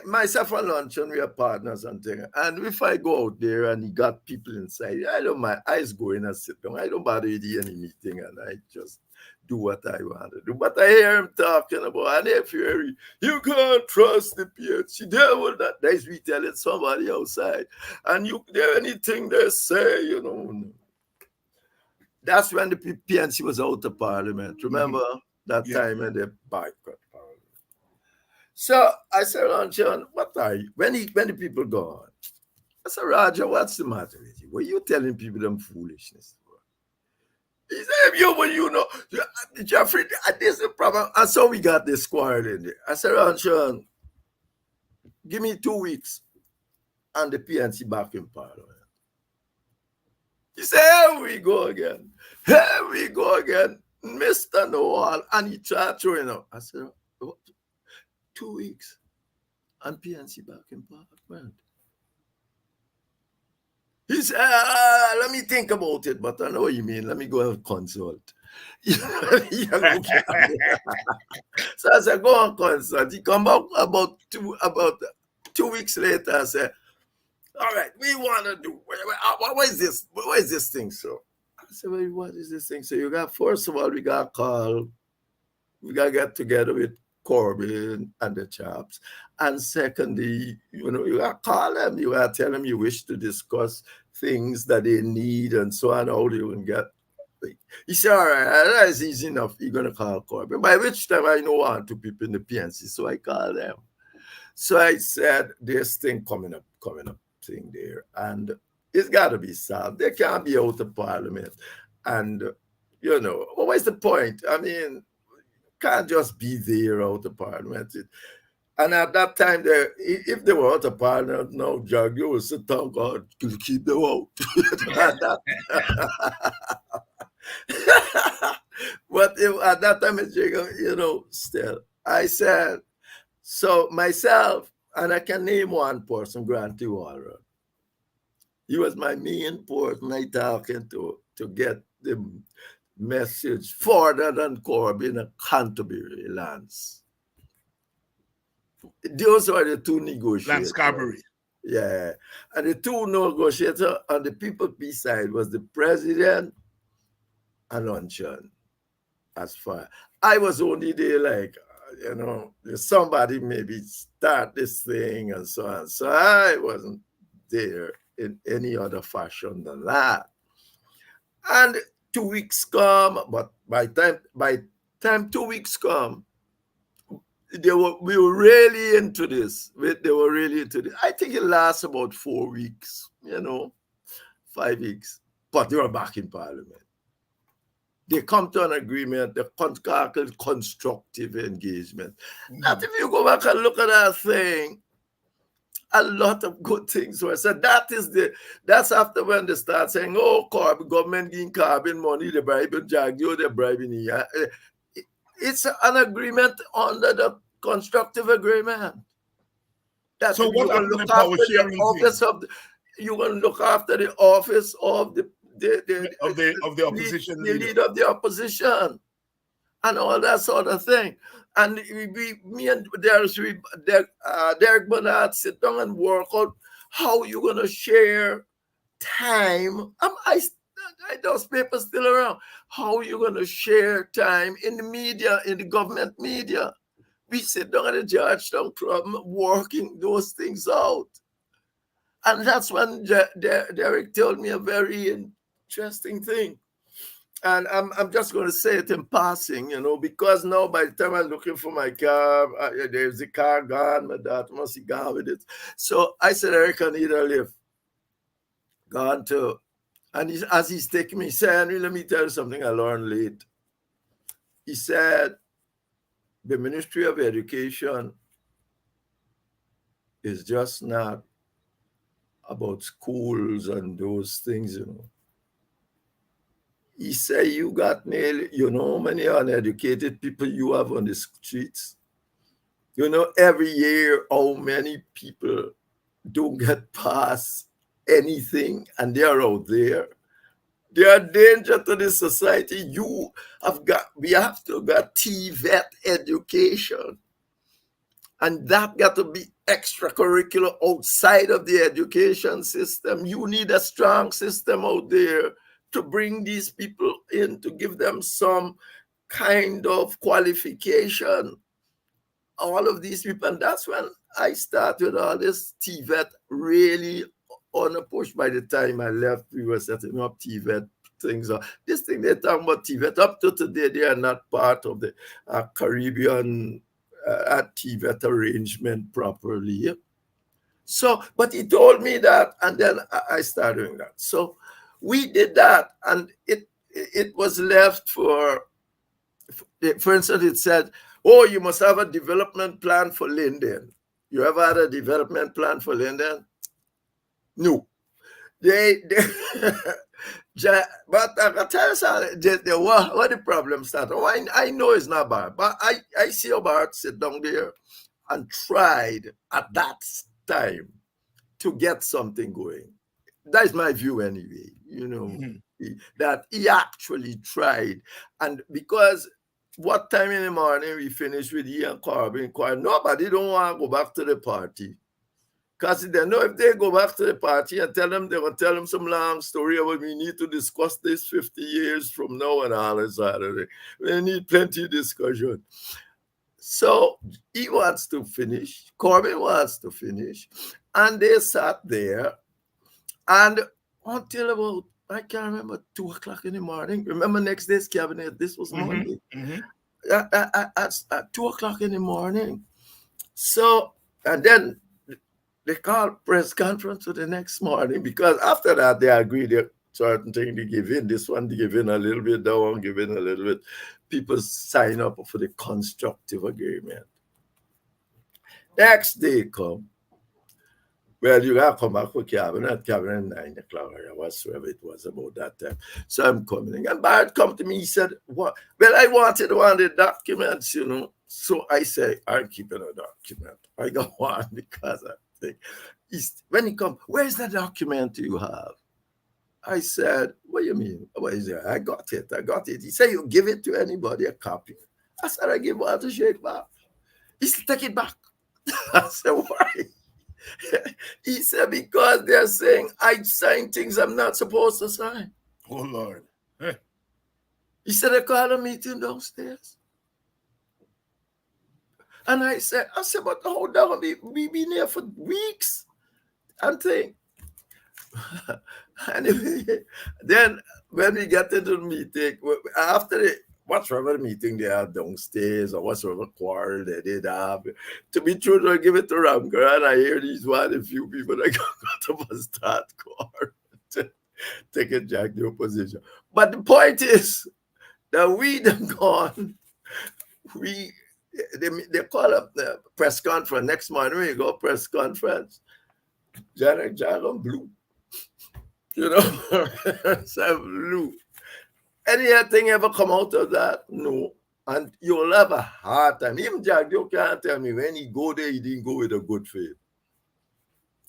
myself and Luncheon, we are partners and things. And if I go out there and he got people inside, I don't mind. I just go in and sit down. I don't bother with any meeting, and I just do what I want to do. But I hear him talking about, and if you can't trust the PNC, they will not. That's we telling somebody outside. And anything they say, you know. That's when the PNC was out of parliament. Remember that time when they boycott parliament. So I said, Luncheon, what are you? When the people gone, I said, Roger, what's the matter with you? What are you telling people them foolishness? He said, you know, Jeffrey, this is the problem. And so we got this quarrel in there. I said, Luncheon, give me 2 weeks and the PNC back in parliament. He said, here we go again. Here we go again. Mr. Noel. And he tried throwing up. I said, oh, 2 weeks. And PNC back in parliament. He said, let me think about it, but I know what you mean. Let me go and consult. So I said, go and consult. He come back about 2 weeks later. I said, all right, we want to do, what is this? What is this thing, so? I said, well, what is this thing? So you got, first of all, we got to call, we got to get together with Corbyn and the chaps. And secondly, you know, you got to call them, you got to tell them you wish to discuss things that they need and so on, how they can get. He said, all right, that's easy enough. You're going to call Corbyn. By which time I know 1 or 2 people in the PNC, so I called them. So I said, this thing coming up thing there, and it's got to be solved. They can't be out of parliament. And, you know, what is the point? I mean, can't just be there out of parliament. And at that time, if they were out of parliament, now Jack, you would sit down, God, keep them out. But at that time, you know, still, I said, so myself, and I can name one person, Grant Walrod. He was my main person I talking to get the message further than Corbyn and Canterbury lands. Those were the 2 negotiators. Lance Carberry. Yeah. And the 2 negotiators on the People Peace side was the president and Luncheon. As far I was only there, like, you know, somebody maybe start this thing and so on. So I wasn't there in any other fashion than that. And 2 weeks come, but by time 2 weeks come, we were really into this. They were really into this. I think it lasts about 4 weeks, you know, 5 weeks. But they were back in parliament. They come to an agreement, the constructive engagement. Now, if you go back and look at that thing, a lot of good things were said. That's after when they start saying, oh, government giving Corbyn money, they're bribing Jagio, they're bribing here. It's an agreement under the constructive agreement. So what happened to the power sharing thing? You're going to look after the office of of the opposition the leader. leader of the opposition, and all that sort of thing. And me and Derek Bernard sit down and work out how you're going to share time. Those papers still around. How you going to share time in the media, in the government media? We sit down at the Georgetown Club working those things out. And that's when Derek told me a very interesting thing. And I'm just going to say it in passing, because now by the time I'm looking for my car, there's a car gone, my daughter must be gone with it. So I said, Eric, I need a lift. Gone to, and as he's taking me, he said, Henry, let me tell you something I learned late. He said, the Ministry of Education is just not about schools and those things, He said, you got nearly, how many uneducated people you have on the streets? Every year, how many people don't get past anything and they're out there. They are danger to the society. We have to get TVET education. And that got to be extracurricular outside of the education system. You need a strong system out there to bring these people in, to give them some kind of qualification. All of these people, and that's when I started all this TVET really on a push. By the time I left, we were setting up TVET things. This thing they're talking about TVET, up to today, they are not part of the Caribbean TVET arrangement properly. So, but he told me that, and then I started doing that. So we did that, and it was left for instance, it said, oh, you must have a development plan for Linden. You ever had a development plan for Linden? No. But I can tell you what the problem started. Oh, I know it's not bad, but I see about sit down there and tried at that time to get something going. That's my view anyway, that he actually tried. And because what time in the morning we finished with Ian Corbin, nobody don't want to go back to the party. Because they know if they go back to the party and they're going to tell them some long story about we need to discuss this 50 years from now and all this Saturday. We need plenty of discussion. So he wants to finish. Corbin wants to finish. And they sat there. And until about, I can't remember, 2 o'clock in the morning. Remember next day's cabinet? This was Monday. At 2 o'clock in the morning. So, and then they called press conference for the next morning, because after that they agreed that certain things to give in. This one to give in a little bit, that one give in a little bit. People sign up for the constructive agreement. Next day come. Well, you got to come back with cabinet 9 o'clock or whatsoever it was about that time. So I'm coming. And Bart come to me, he said, what? Well, I wanted one of the documents, So I say, I'm keeping a document. I got one because I think, when he come, where's the document you have? I said, what do you mean? What is it? I got it. He said, you give it to anybody, a copy. I said, I give one to Shake back. He said, take it back. I said, why? He said, because they're saying I sign things I'm not supposed to sign. Oh, Lord. He said, I called a meeting downstairs. And I said, but hold on, we been here for weeks. And think. Anyway, then when we get into the meeting, after whatsoever meeting they had downstairs or whatsoever quarrel they did have, to be true, I give it to Ramgar, and I hear these one a few people that got to start quarrel to take a jack the opposition. But the point is that we done gone, they call up the press conference next morning. We go press conference. Janet Jagan blue. So blue. Anything ever come out of that? No. And you'll have a hard time. Even Jack, you can't tell me when he go there, he didn't go with a good faith.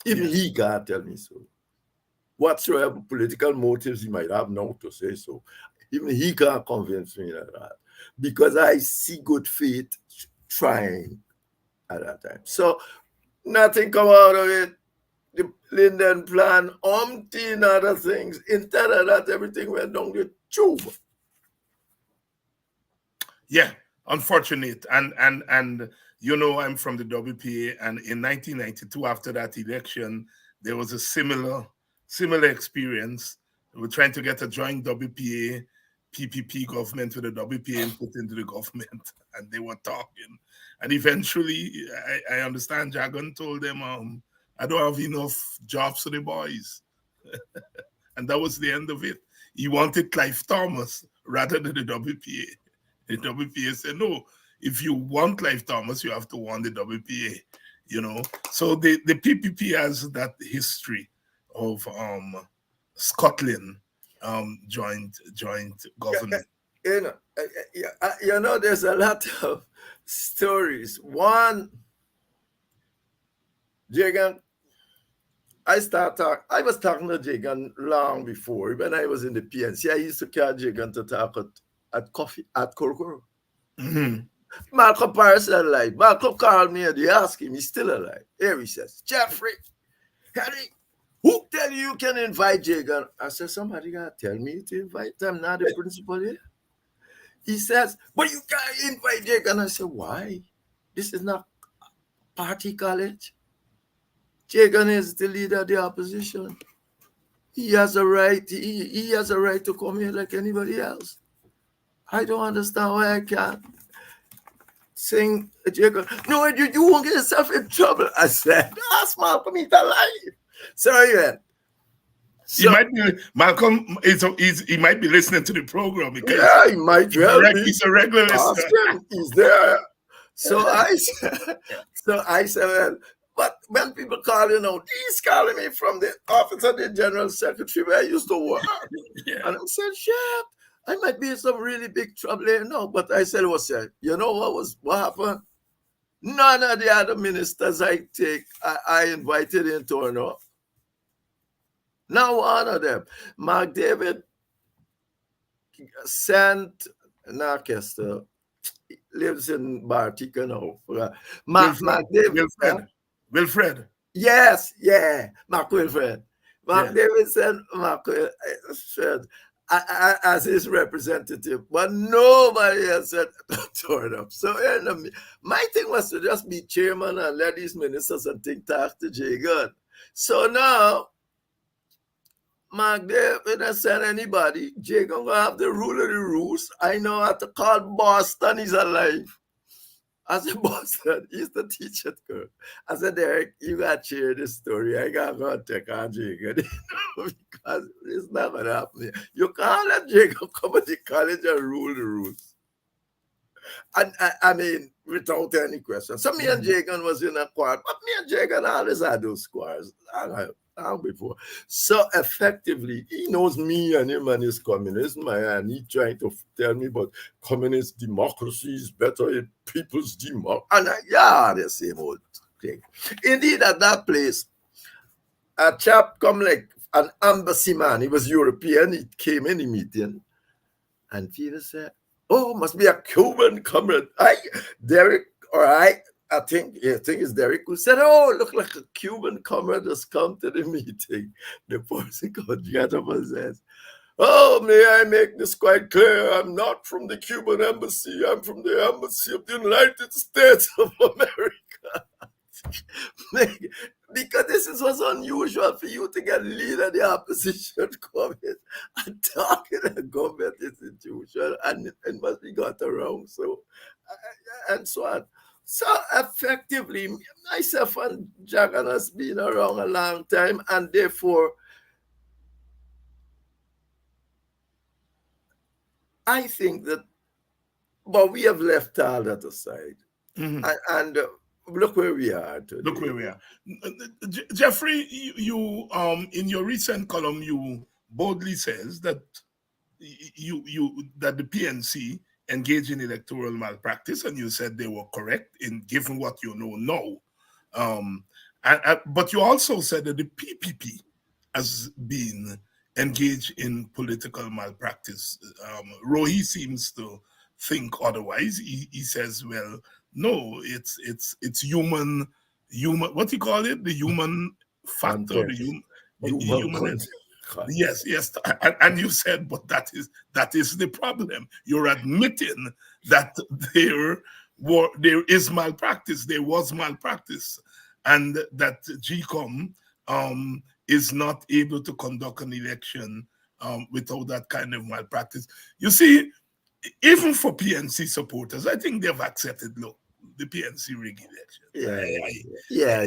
Even he can't tell me so. whatsoever political motives he might have now to say so. Even he can't convince me of that because I see good faith trying at that time. So nothing come out of it. The Linden plan, umpteen other things. Instead of that, everything went down the tube. Yeah, unfortunate. And you know, I'm from the WPA, and in 1992, after that election, there was a similar experience. We were trying to get a joint WPA PPP government with the WPA input into the government, and they were talking. And eventually, I understand Jagan told them, I don't have enough jobs for the boys. And that was the end of it. He wanted Clive Thomas rather than the WPA. The WPA said, no, if you want Clive Thomas, you have to want the WPA, you know. So the PPP has that history of Scotland joint government. You know, there's a lot of stories. One, Jagan, I was talking to Jagan long before. When I was in the PNC, I used to carry Jagan to talk at coffee at Korokoro. Mm-hmm. Malcolm Paris is alive. Malcolm called me and he asked him, he's still alive. Here he says, Jeffrey, Harry, who tell you can invite Jagan? I said, somebody got to tell me to invite them, not the principal here. He says, but you can't invite Jagan. I said, why? This is not party college. Jagan is the leader of the opposition. He has a right. He has a right to come here like anybody else. I don't understand why I can't sing Jagan. No, you won't get yourself in trouble. I said, ask Malcolm, he's alive. So yeah. He might be Malcolm. He might be listening to the program because yeah, he might well be. He's a regular listener. He's there. So I said, well, but when people call, he's calling me from the office of the general secretary where I used to work. Yeah. And I said, shit, I might be in some really big trouble here now. But I said, you know what happened? None of the other ministers I invited in turn up. Not one of them. Mark David sent Narchester, lives in Bartica now. Mark David. Wilfred. Yes, yeah. Mark Wilfred. Mark David sent Mark Wilfred as his representative, but nobody else said turn up. So my thing was to just be chairman and let these ministers and think talk to Jagan. So now, Mark David has sent anybody. Jagan gonna have the rule of the rules. I know how to call Boston. He's alive. I said, Boston, he's the teacher girl. I said, Derek, you got to share this story. I got to go take on Jagan because it's not going to happen. You can't let Jagan come to the college and rule the rules. And I mean, without any question. So me and Jagan was in a quarrel, but me and Jagan always had those quarrels long before. So effectively, he knows me and him and his communism, and he trying to tell me about communist democracy is better in people's democracy. And the same old thing. Indeed, at that place, a chap come like an embassy man. He was European. He came in the meeting, and people said, "Oh, must be a Cuban comrade." Derek, or I think it's Derek who said, "Oh, look like a Cuban comrade has come to the meeting." The person called gentleman says, "Oh, may I make this quite clear? I'm not from the Cuban embassy. I'm from the embassy of the United States of America." Because this was unusual for you to get leader of the opposition coming and talking to the government institution, and it must be got around. So, and so on. So effectively, myself and Jagan has been around a long time, and therefore, I think that, but we have left all that aside. Mm-hmm. And look where we are today. Look where we are. Jeffrey, you in your recent column, you boldly says that that the PNC engaged in electoral malpractice, and you said they were correct in given what you know now. But you also said that the PPP has been engaged in political malpractice. Rohi seems to think otherwise. He says, well, no, it's human, what do you call it? The human factor, Content. the Human human. content. Yes, and you said, but that is the problem. You're admitting that there is malpractice, there was malpractice, and that GCOM is not able to conduct an election without that kind of malpractice. You see, even for PNC supporters, I think they've accepted, look, the PNC rig election. Yeah.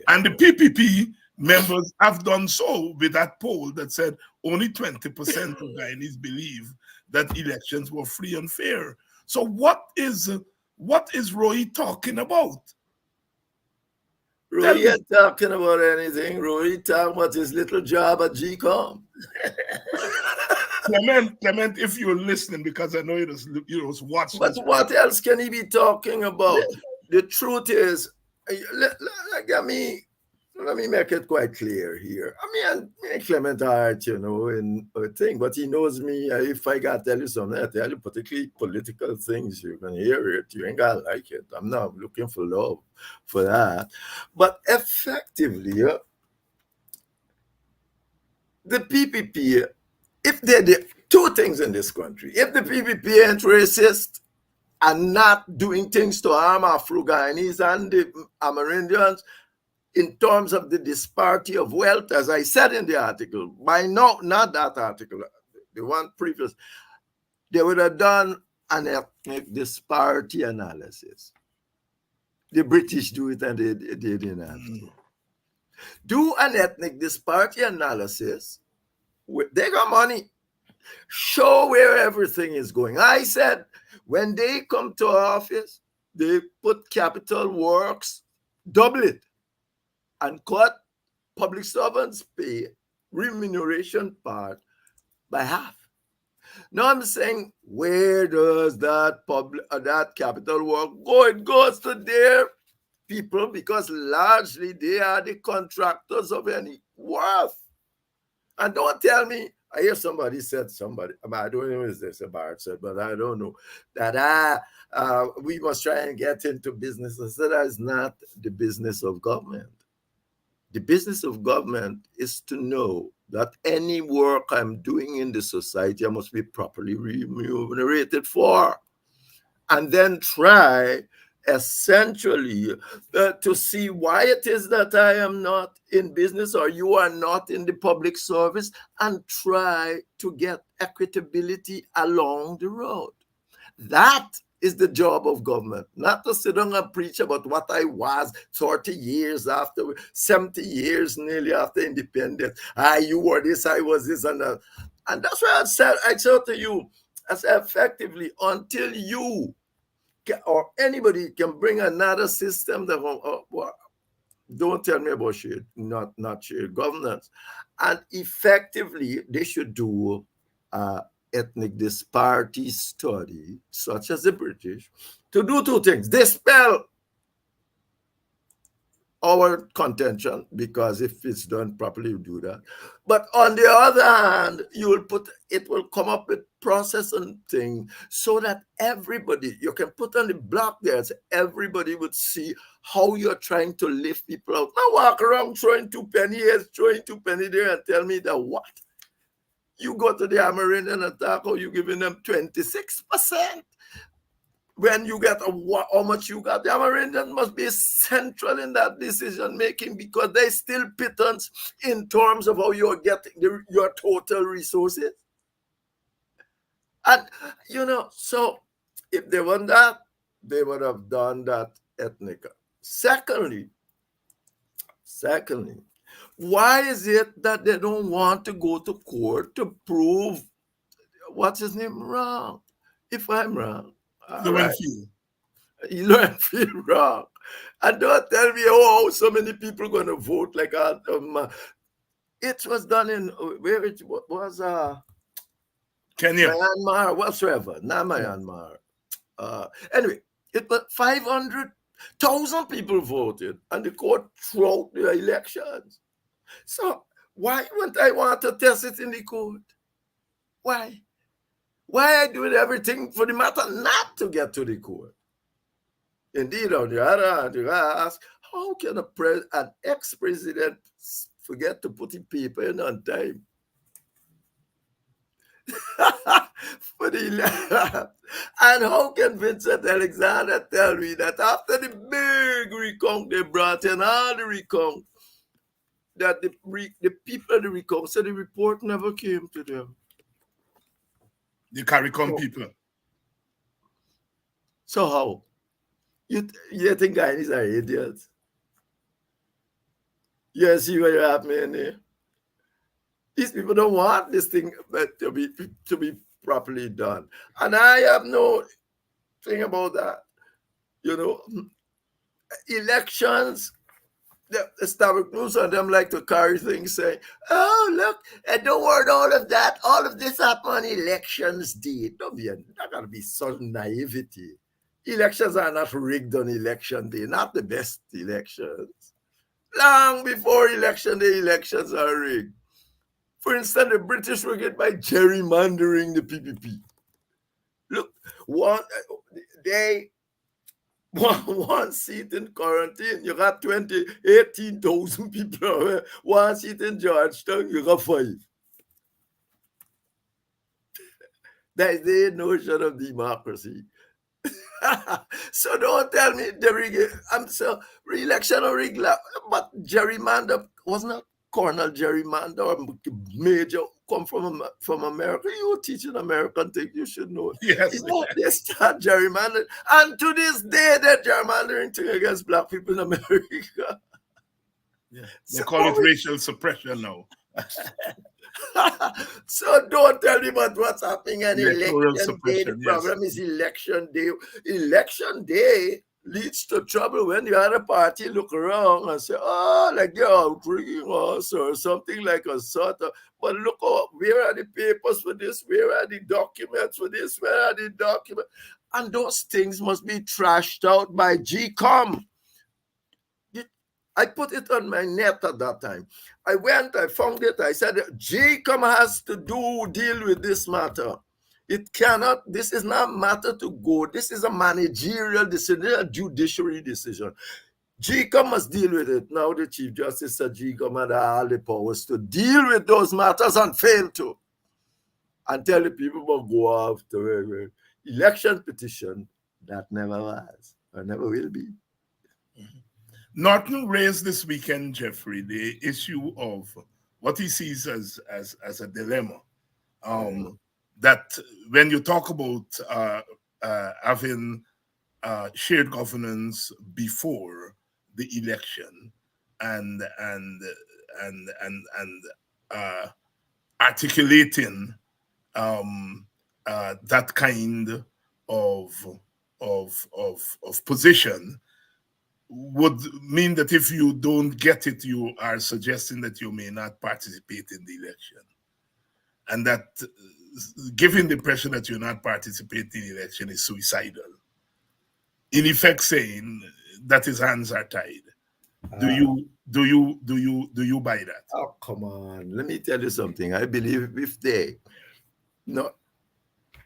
And the PPP members have done so with that poll that said only 20% of Guyanese believe that elections were free and fair. So what is Roy talking about? Roy ain't talking about anything. Roy talking about his little job at GCOM. Clement, if you're listening, because I know you just watch. But what else can he be talking about? The truth is, let me make it quite clear here. I mean, Clement Hart, in a thing, but he knows me. If I got to tell you something, I tell you particularly political things. You can hear it. You ain't got to like it. I'm not looking for love for that. But effectively, the PPP, if they did two things in this country, if the PPP ain't racist and not doing things to harm Afro-Guyanese and the Amerindians, in terms of the disparity of wealth, as I said in the article, not that article, the one previous, they would have done an ethnic disparity analysis. The British do it and they didn't have to. Do an ethnic disparity analysis. They got money. Show where everything is going. I said, when they come to office, they put capital works, double it, and cut public servants' pay remuneration part by half. Now I'm saying, where does that capital work go? It goes to their people because largely they are the contractors of any worth. And don't tell me, I hear somebody, I don't know if this Bart said, but I don't know, that we must try and get into business. I said, that is not the business of government. The business of government is to know that any work I'm doing in the society, I must be properly remunerated for. And then try essentially to see why it is that I am not in business or you are not in the public service, and try to get equitability along the road. That is the job of government, not to sit down and preach about what I was 30 years after, 70 years nearly after independence. You were this, I was this, and that. And that's why I said to you, as effectively, until you or anybody can bring another system that don't tell me about not shared governance. And effectively, they should do ethnic disparity study, such as the British, to do two things: dispel our contention, because if it's done properly, you do that. But on the other hand, it will come up with process and thing so that everybody, you can put on the block there, so everybody would see how you're trying to lift people out. Now walk around throwing 2 penny here, throwing 2 penny there, and tell me that what? You go to the Amerindian attack, or you giving them 26%. When you get how much you got, the Amerindian must be central in that decision making, because they still pittance in terms of how you're getting your total resources. And so if they want that, they would have done that ethnic. Secondly, why is it that they don't want to go to court to prove what's his name wrong? If I'm wrong, you don't feel wrong. And don't tell me, so many people going to vote like that. It was done in where it was Kenya, Myanmar, whatsoever, not Myanmar. Anyway, it was 500,000 people voted, and the court threw out the elections. So Why wouldn't I want to test it in the court? Why? Why I doing everything for the matter not to get to the court? Indeed, on the other hand, you ask, how can an ex-president forget to put the paper in on time? For the and how can Vincent Alexander tell me that after the big recount they brought in all the recount, that the people the recount said the report never came to them? The CARICOM people. So how? You think Guyanese are idiots? You see what you're happening there? These people don't want this thing to be properly done. And I have no thing about that. You know, elections, the established news on them like to carry things saying, oh, look, and don't worry, all of that, all of this happened on elections day. Don't be, not going to be such naivety. Elections are not rigged on election day, not the best elections. Long before election day, elections are rigged. For instance, the British were get by gerrymandering the PPP. Look, one seat in quarantine, you got 18,000 people. One seat in Georgetown, you got 5. That is the notion of democracy. So don't tell me re-election or regular, but gerrymander was not Colonel gerrymander or major come from America. You teach an American thing, you should know it. Yes. They start gerrymandering, and to this day they're gerrymandering thing against black people in America. Yeah. They call it racial suppression now. So don't tell me about what's happening in election day. The problem is election day. Election day leads to trouble when the other party look around and say, oh, like they're outrigging us or something like a sort of, but look, where are the papers for this? Where are the documents for this? Where are the documents? And those things must be trashed out by GCOM. I put it on my net at that time. I went, I found it, I said, GCOM has to deal with this matter. It cannot, this is not a matter to go. This is a managerial decision, a judiciary decision. GCOM must deal with it. Now the Chief Justice said GCOM had all the powers to deal with those matters and fail to. And tell the people about go after election petition. That never was or never will be. Mm-hmm. Norton raised this weekend, Jeffrey, the issue of what he sees as a dilemma. That when you talk about having shared governance before the election and articulating that kind of position would mean that if you don't get it, you are suggesting that you may not participate in the election. And that giving the impression that you're not participating in the election is suicidal. In effect saying that his hands are tied. Do you buy that? Oh, come on. Let me tell you something. I believe all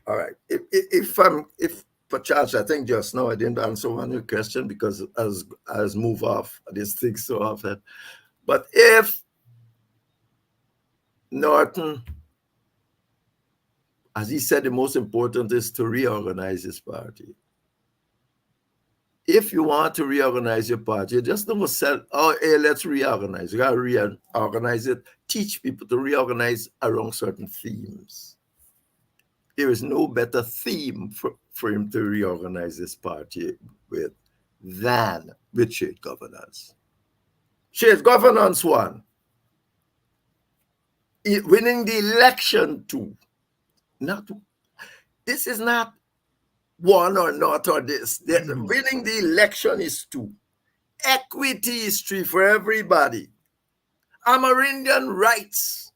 right. If perchance, I think just now I didn't answer one of your question because as move off these things so often. But if Norton, as he said, the most important is to reorganize his party. If you want to reorganize your party, you just don't say, oh, hey, let's reorganize. You got to reorganize it. Teach people to reorganize around certain themes. There is no better theme for him to reorganize this party with than with shared governance. Shared governance, 1. Winning the election, 2. This is not 1 or not or this. Winning the election is 2. Equity is 3 for everybody. Amerindian rights.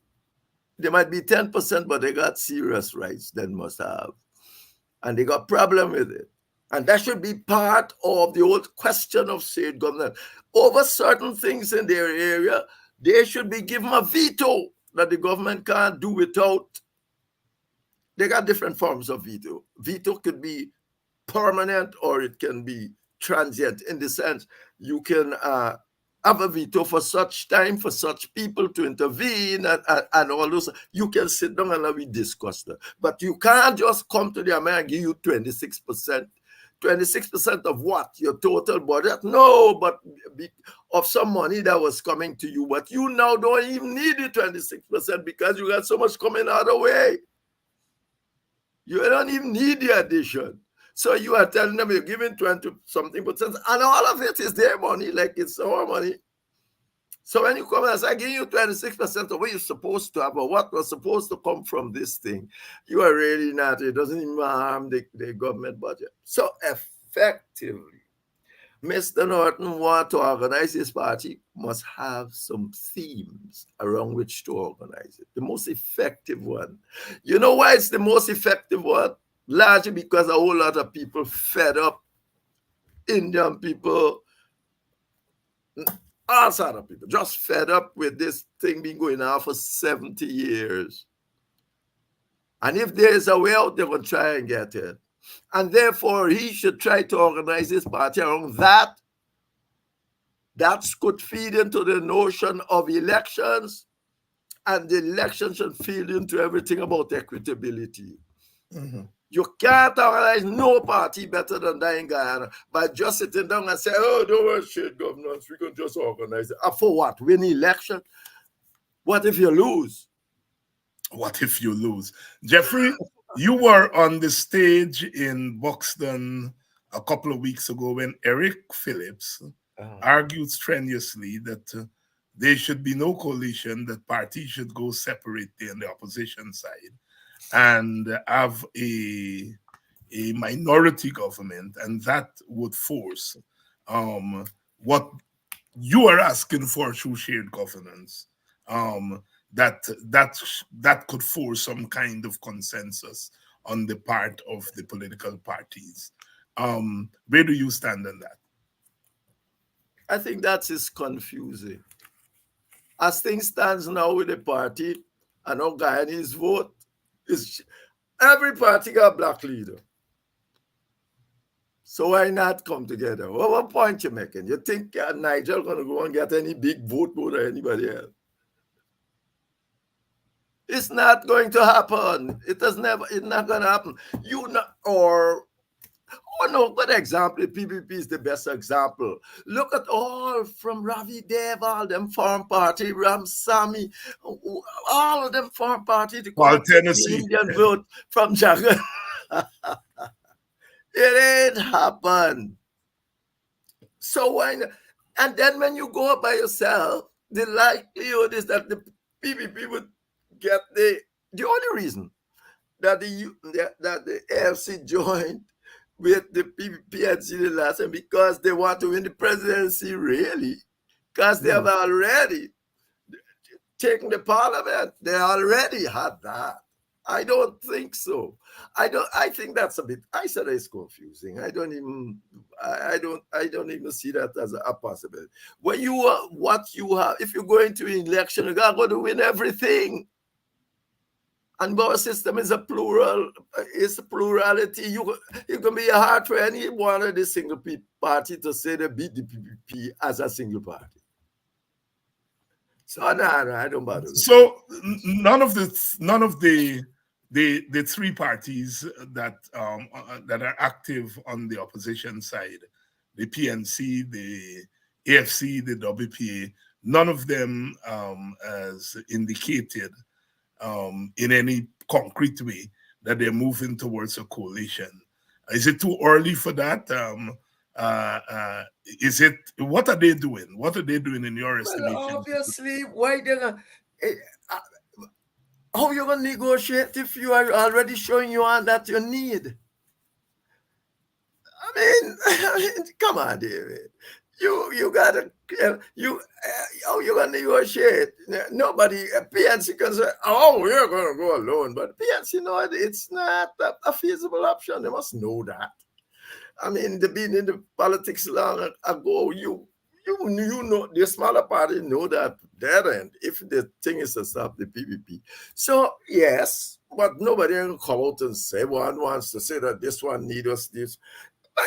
They might be 10%, but they got serious rights they must have. And they got problem with it. And that should be part of the old question of shared governance. Over certain things in their area, They should be given a veto that the government can't do without. They got different forms of veto. Veto could be permanent or it can be transient, in the sense you can have a veto for such time, for such people to intervene and all those. You can sit down and we discuss that. But you can't just come to the America and give you 26%. 26% of what? Your total budget? No, but of some money that was coming to you. But you now don't even need the 26% because you got so much coming out of the way. You don't even need the addition. So you are telling them you're giving 20-something%, and all of it is their money, like it's our money. So when you come and say, I give you 26% of what you're supposed to have, or what was supposed to come from this thing, you are really not. It doesn't even harm the government budget. So effectively, Mr. Norton want to organize his party, must have some themes around which to organize it. The most effective one. You know why it's the most effective one? Largely because a whole lot of people fed up. Indian people, all sort of people, just fed up with this thing being going on for 70 years. And if there is a way out, they will try and get it. And therefore, he should try to organize his party around that. That could feed into the notion of elections, and the election should feed into everything about equitability. Mm-hmm. You can't organize no party better than that in Guyana by just sitting down and say, oh, don't worry, state governance, we can just organize it. For what? Win election? What if you lose? What if you lose? Jeffrey, you were on the stage in Buxton a couple of weeks ago when Eric Phillips argued strenuously that there should be no coalition, that parties should go separately on the opposition side and have a minority government, and that would force what you are asking for through shared governance. That could force some kind of consensus on the part of the political parties. Where do you stand on that? I think that is confusing. As things stands now with the party, and now Guyanese vote, every party got a black leader. So why not come together? Well, what point you making? You think Nigel going to go and get any big vote more than anybody else? It's not going to happen. It's not going to happen. Good example. PPP is the best example. Look at all from Ravi Dev, all them farm party, Ram Sami, all of them farm party to come Tennessee. Indian vote from Jagan. It ain't happen. So why not? And then when you go by yourself, the likelihood is that the PPP would get the only reason that the AFC joined with the PNC the last time, because they want to win the presidency, really, because they have already taken the parliament. They already had that. I don't think so. I think that's a bit. I said it's confusing. I don't even see that as a possibility. When what you have, if you go into an election, you got to win everything. And our system is a plurality. It can be hard for any one of the single party to say they beat the PPP as a single party. So no, I don't bother. So none of the three parties that are active on the opposition side, the PNC, the AFC, the WPA, none of them has indicated in any concrete way that they're moving towards a coalition. Is it too early for that? What are they doing? What are they doing in your estimation? Well, obviously, why they're how you gonna negotiate if you are already showing you all that you need? I mean, come on, David. You gotta how you gonna negotiate? Nobody PNC can say, oh, we're gonna go alone, but PNC it's not a feasible option. They must know that. I mean, they've been in the politics long ago. You You know, the smaller party know that dead end if the thing is to stop the PPP. So yes, but nobody can come out and say one wants to say that this one needs us this.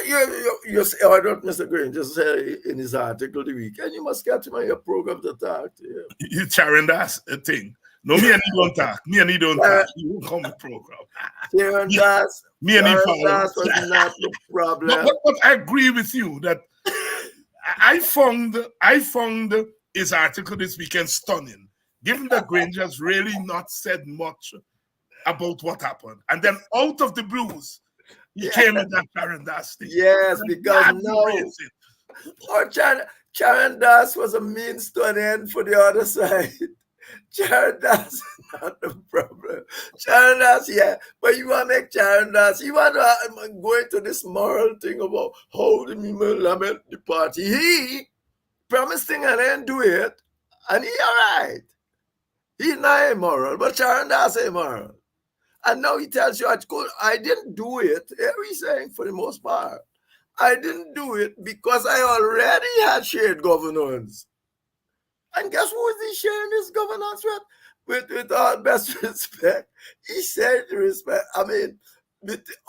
You say, I don't Mr. Green just say in his article the weekend, you must get him on your program to talk to him. You Sharon, that's a thing. No, me and he don't talk. Me and he don't talk. You won't come with program. Sharon Das, Me and he Das was not the problem. But I agree with you that I found his article this weekend stunning, given that Granger's really not said much about what happened. And then out of the blues, he came with that Sharon Das thing. Yes, because Sharon Das was a means to an end for the other side. Sharon Das is not the problem. Sharon Das, yeah, but you want to make Sharon Das, you want to go into this moral thing about how the people lament the party. He promised thing and then do it, and he all right. He's not immoral, but Sharon Das is immoral. And now he tells you, I didn't do it. He's saying for the most part, I didn't do it because I already had shared governance. And guess who is he sharing this governance with? With all best respect. He said respect. I mean,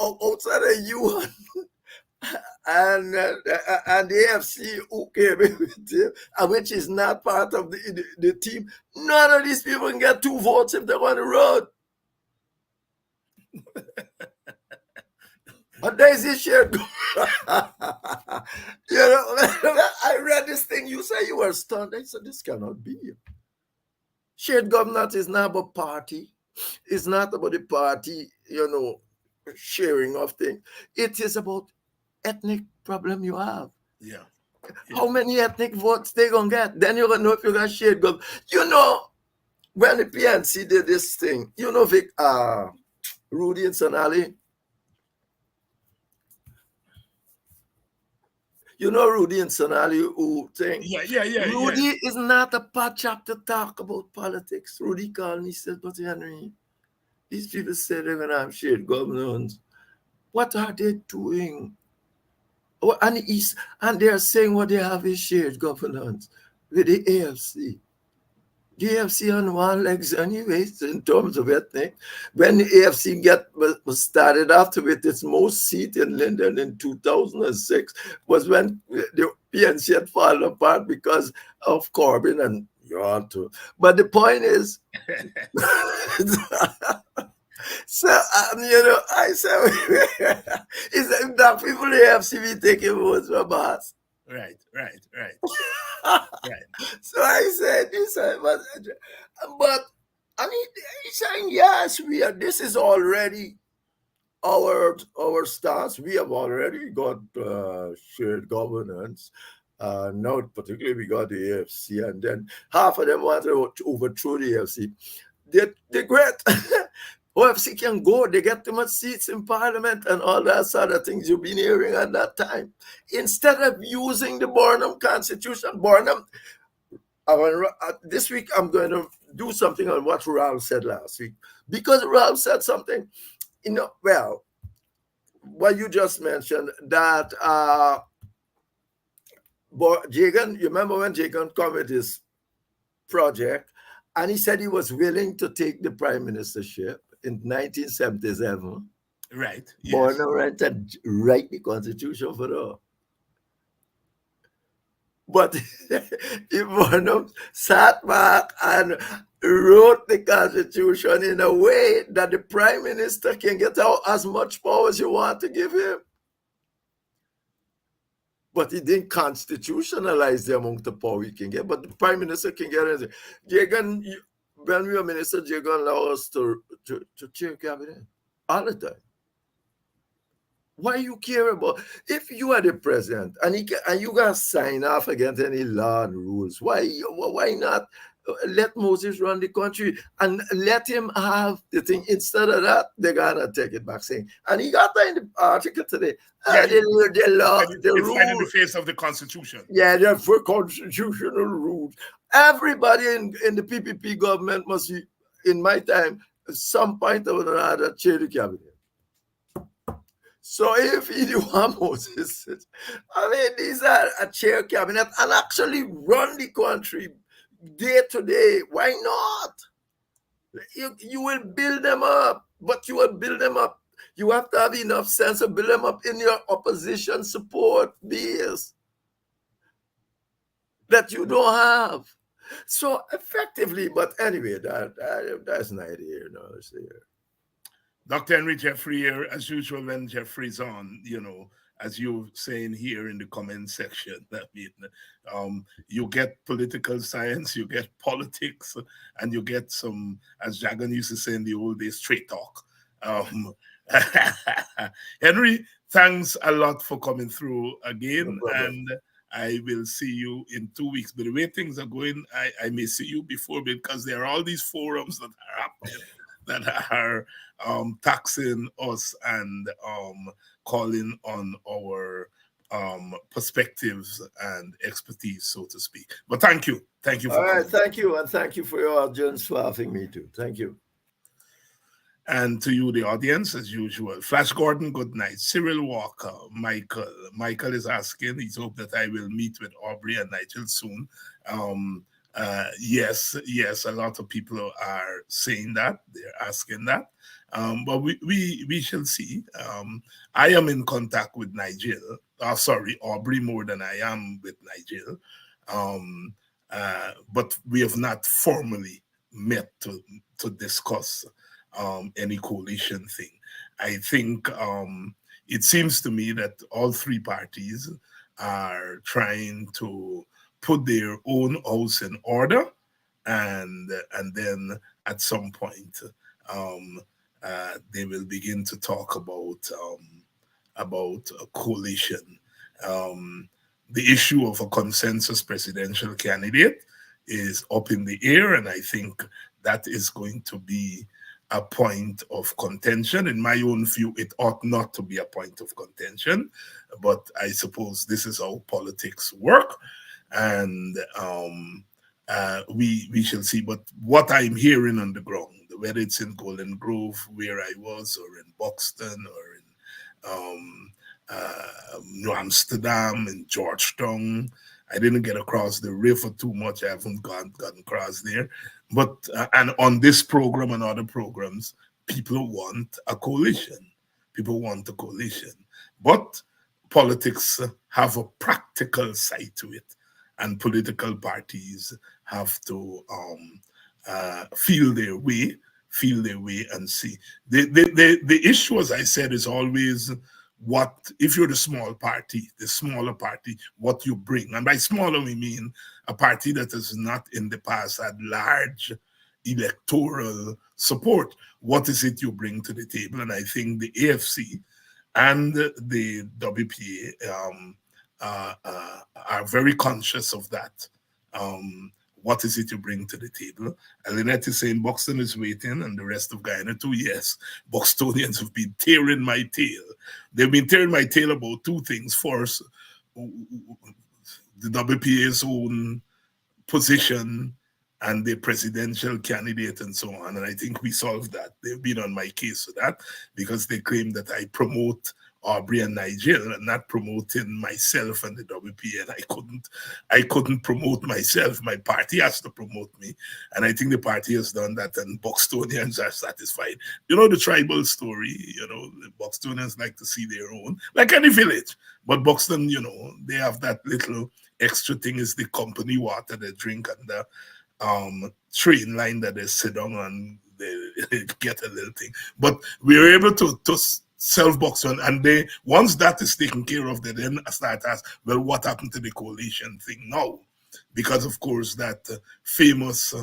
outside of you and the AFC who came in with him, which is not part of the team, none of these people can get 2 votes if they're on the road. But there's this shared I read this thing. You say you were stunned. I said, this cannot be. Shared governance is not about party. It's not about the party, sharing of things. It is about ethnic problem you have. Yeah. How many ethnic votes they gonna get? Then you're gonna know if you got shared governance. When the PNC did this thing, Vic, Rudy and Sonali. Rudy and Sonali who think. Yeah. Rudy is not a patch-up to talk about politics. Rudy called me, said, but Henry, these people say they're going to have shared governance. What are they doing? And they're saying what they have is shared governance with the AFC. The AFC on one legs anyways in terms of ethnic. When the AFC was started after with its most seat in London in 2006 was when the PNC had fallen apart because of Corbyn and you ought to. But the point is, so I said, is that people in the AFC be taking votes from us? Right. So I said, but I mean, he's saying, yes, this is already our stance. We have already got shared governance. Now, particularly, we got the AFC, and then half of them want to overthrow the AFC. They're great. OFC can go, they get too much seats in parliament and all that sort of things you've been hearing at that time. Instead of using the Burnham Constitution, this week I'm going to do something on what Ralph said last week. Because Ralph said something, what you just mentioned, that Jagan, you remember when Jagan came with his project, and he said he was willing to take the prime ministership in 1977. Right. Yes. Burnham went and write the constitution for her. But if Burnham sat back and wrote the constitution in a way that the prime minister can get out as much power as you want to give him. But he didn't constitutionalize the amount of power he can get. But the prime minister can get anything. Jagan, when we were minister, Jagan allowed us to chair cabinet all the time. Why you care about, if you are the president and you got to sign off against any law and rules, why not let Moses run the country and let him have the thing? Instead of that, they're gonna take it back, saying, and he got that in the article today. The law, the rules, right in the face of the Constitution. Yeah, they're for constitutional rules. Everybody in the PPP government must be, in my time, at some point or another, chair the cabinet. So if Idiwa Moses, I mean, these are a chair cabinet and actually run the country day to day. Why not? You will build them up, but you will build them up. You have to have enough sense to build them up in your opposition support base that you don't have. So effectively, but anyway, that's neither here nor there. Dr. Henry Jeffrey here, as usual, when Jeffrey's on, as you're saying here in the comment section, I mean, you get political science, you get politics, and you get some, as Jagan used to say in the old days, straight talk. Henry, thanks a lot for coming through again, No and I will see you in 2 weeks. But the way things are going, I may see you before, because there are all these forums that are happening that are taxing us and calling on our perspectives and expertise, so to speak. But thank you. Thank you for All right, coming. thank you, and thank you for your audience for having me too. Thank you. And to you, the audience, as usual. Flash Gordon, good night. Cyril Walker, Michael. Michael is asking, he's hoped that I will meet with Aubrey and Nigel soon. Yes, a lot of people are saying that. They're asking that. But we shall see. I am in contact with Nigel. Aubrey more than I am with Nigel. But we have not formally met to discuss any coalition thing. I think it seems to me that all three parties are trying to put their own house in order, and then at some point they will begin to talk about a coalition. The issue of a consensus presidential candidate is up in the air, and I think that is going to be a point of contention. In my own view, it ought not to be a point of contention, but I suppose this is how politics work, and we shall see. But what I'm hearing on the ground, whether it's in Golden Grove, where I was, or in Buxton, or in New Amsterdam, in Georgetown. I didn't get across the river too much. I haven't gotten across there. But and on this program and other programs, people want a coalition. People want a coalition. But politics have a practical side to it, and political parties have to feel their way and see. The issue, as I said, is always what, if you're the smaller party, what you bring. And by smaller, we mean a party that has not in the past had large electoral support. What is it you bring to the table? And I think the AFC and the WPA are very conscious of that. What is it you bring to the table? Lynette is saying Buxton is waiting, and the rest of Guyana too. Yes, Buxtonians have been tearing my tail. They've been tearing my tail about two things. First, the WPA's own position and the presidential candidate and so on. And I think we solved that. They've been on my case for that, because they claim that I promote Aubrey and Nigel and not promoting myself and the WPA. And I couldn't promote myself. My party has to promote me. And I think the party has done that, and Buxtonians are satisfied. You know the tribal story, the Buxtonians like to see their own, like any village. But Buxton, they have that little extra thing, is the company water they drink, and the train line that they sit down and they get a little thing. But we were able to self-Buxton, and they, once that is taken care of, they then start to ask, well, what happened to the coalition thing now? Because of course that famous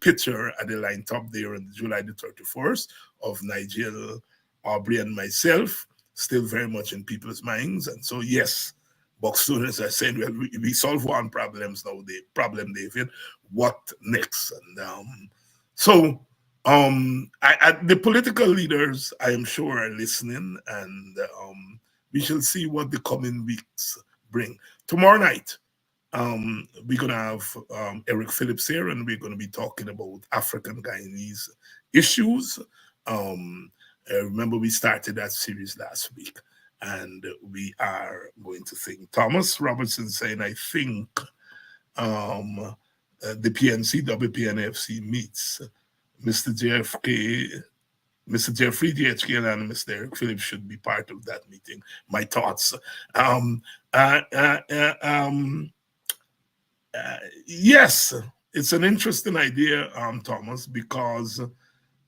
picture at the line top there on July the 31st of Nigel, Aubrey, and myself still very much in people's minds. And so yes, Buxtonians are saying, well, we solve one problem now, the problem, David, what next? And the political leaders, I am sure, are listening, and we shall see what the coming weeks bring. Tomorrow night, we're going to have Eric Phillips here, and we're going to be talking about African Guyanese issues. Remember, we started that series last week, and we are going to think. Thomas Robertson saying, I think the PNC, WPNFC meets Mr. JFK, Mr. Jeffrey DHK, and Mr. Eric Phillips should be part of that meeting. My thoughts. Yes, it's an interesting idea, Thomas, because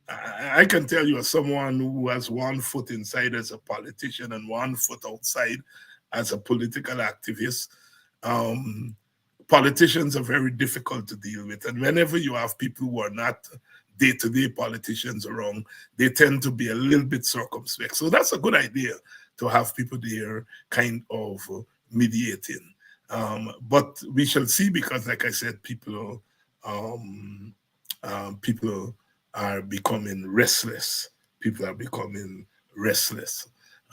I can tell you, as someone who has one foot inside as a politician and one foot outside as a political activist, politicians are very difficult to deal with. And whenever you have people who are not day-to-day politicians around, they tend to be a little bit circumspect. So that's a good idea, to have people there kind of mediating. But we shall see, because like I said, people are becoming restless. People are becoming restless.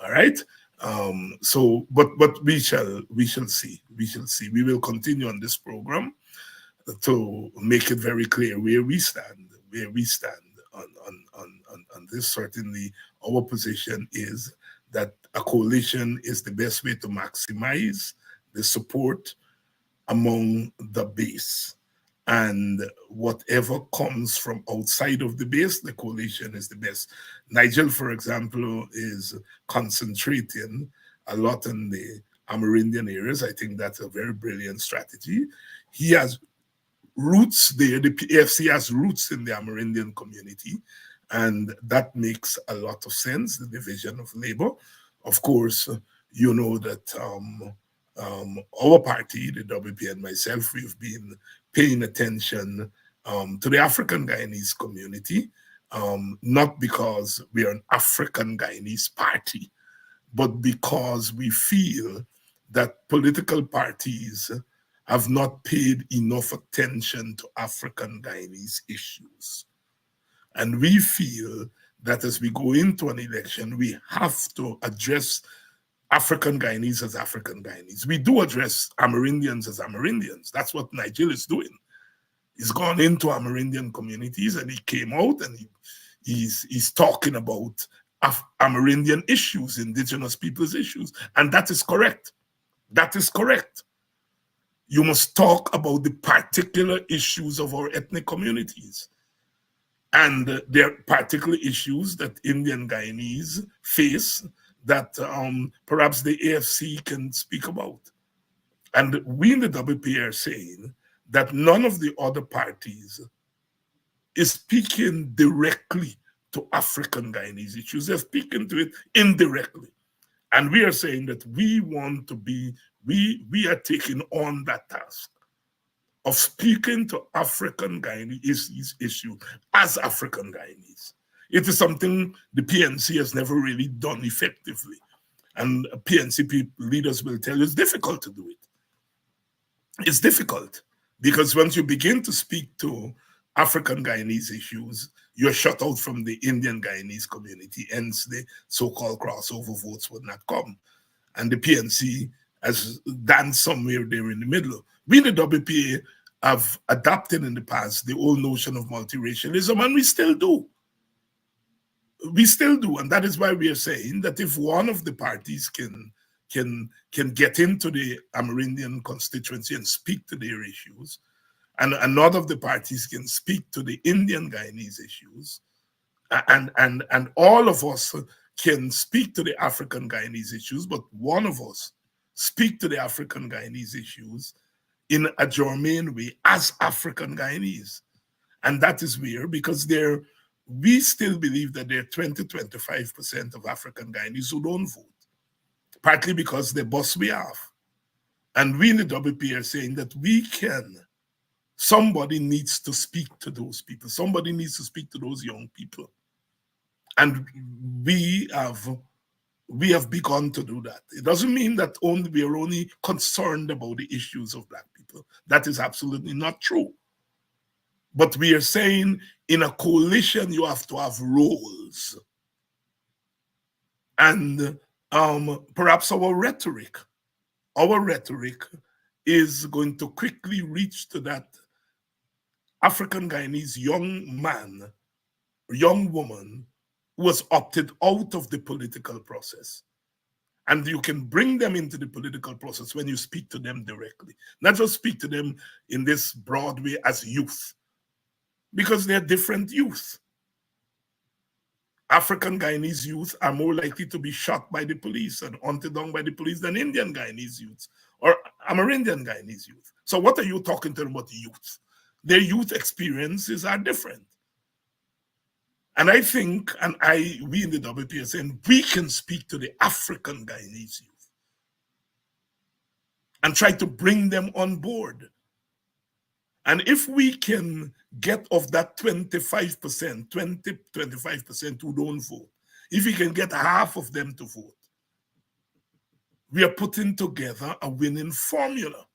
All right. But we shall see. We shall see. We will continue on this program to make it very clear where we stand. On this. Certainly, our position is that a coalition is the best way to maximize the support among the base. And whatever comes from outside of the base, the coalition is the best. Nigel, for example, is concentrating a lot in the Amerindian areas. I think that's a very brilliant strategy. He has roots there. The PFC has roots in the Amerindian community, and that makes a lot of sense, the division of labor. Of course, you know that our party, the WP, and myself, we've been paying attention to the African Guyanese community, not because we are an African Guyanese party, but because we feel that political parties have not paid enough attention to African Guyanese issues. And we feel that as we go into an election, we have to address African Guyanese as African Guyanese. We do address Amerindians as Amerindians. That's what Nigel is doing. He's gone into Amerindian communities, and he came out and he's talking about Amerindian issues, indigenous people's issues. And that is correct. That is correct. You must talk about the particular issues of our ethnic communities. And there are particular issues that Indian Guyanese face that perhaps the AFC can speak about. And we in the WP are saying that none of the other parties is speaking directly to African Guyanese issues. They're speaking to it indirectly. And we are saying that we want to be, we are taking on that task of speaking to African Guyanese issues as African Guyanese. It is something the PNC has never really done effectively. And PNC leaders will tell you it's difficult to do it. It's difficult because once you begin to speak to African Guyanese issues, you're shut out from the Indian Guyanese community, hence the so-called crossover votes would not come. And the PNC has danced somewhere there in the middle. We in the WPA have adopted in the past the old notion of multiracialism, and we still do. We still do, and that is why we are saying that if one of the parties can get into the Amerindian constituency and speak to their issues, and another of the parties can speak to the Indian Guyanese issues, and all of us can speak to the African Guyanese issues, but one of us speak to the African Guyanese issues in a germane way as African Guyanese. And that is where, because we still believe that there are 20-25% of African Guyanese who don't vote, partly because the boss we have. And we in the WP are saying that somebody needs to speak to those people. Somebody needs to speak to those young people. And we have begun to do that. It doesn't mean that we are only concerned about the issues of Black people. That is absolutely not true. But we are saying in a coalition, you have to have roles. And perhaps our rhetoric is going to quickly reach to that African Guyanese young man, young woman, who has opted out of the political process. And you can bring them into the political process when you speak to them directly, not just speak to them in this broad way as youth, because they're different youth. African Guyanese youth are more likely to be shot by the police and hunted down by the police than Indian Guyanese youth or Amerindian Guyanese youth. So what are you talking to them about youth? Their youth experiences are different. And I think, and we in the WP are saying, we can speak to the African Guyanese youth and try to bring them on board. And if we can get of that 25%, 25% who don't vote, if we can get half of them to vote, we are putting together a winning formula.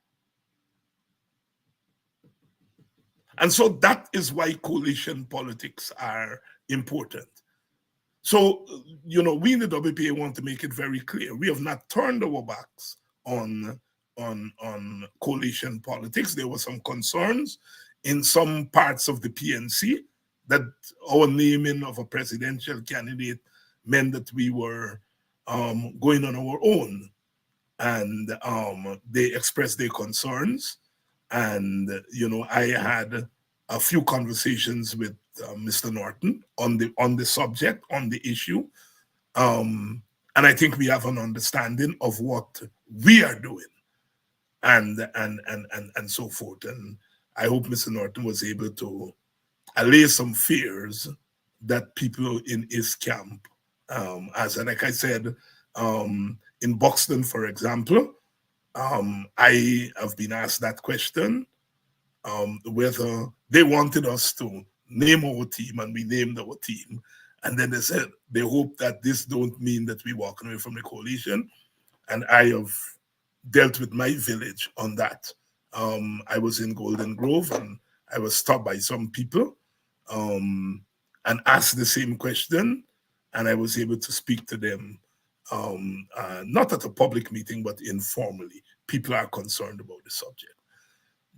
And so that is why coalition politics are important. So, you know, we in the WPA want to make it very clear. We have not turned our backs on coalition politics. There were some concerns in some parts of the PNC that our naming of a presidential candidate meant that we were going on our own. And they expressed their concerns. And, you know, I had a few conversations with Mr. Norton on the subject, on the issue. And I think we have an understanding of what we are doing and so forth. And I hope Mr. Norton was able to allay some fears that people in his camp as. And like I said, in Buxton, for example, I have been asked that question, whether they wanted us to name our team, and we named our team. And then they said they hope that this don't mean that we're walking away from the coalition. And I have dealt with my village on that. I was in Golden Grove and I was stopped by some people and asked the same question. And I was able to speak to them, not at a public meeting, but informally. People are concerned about the subject.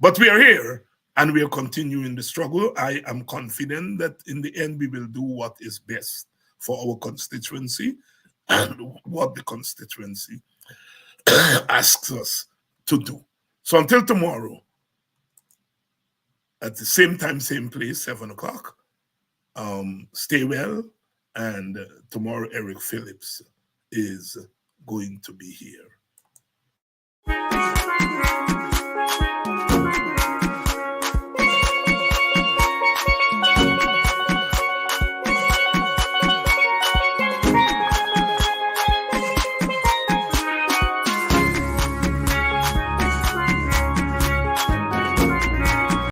But we are here and we are continuing the struggle. I am confident that in the end, we will do what is best for our constituency and what the constituency asks us to do. So until tomorrow, at the same time, same place, 7 o'clock, stay well. And tomorrow, Eric Phillips is going to be here.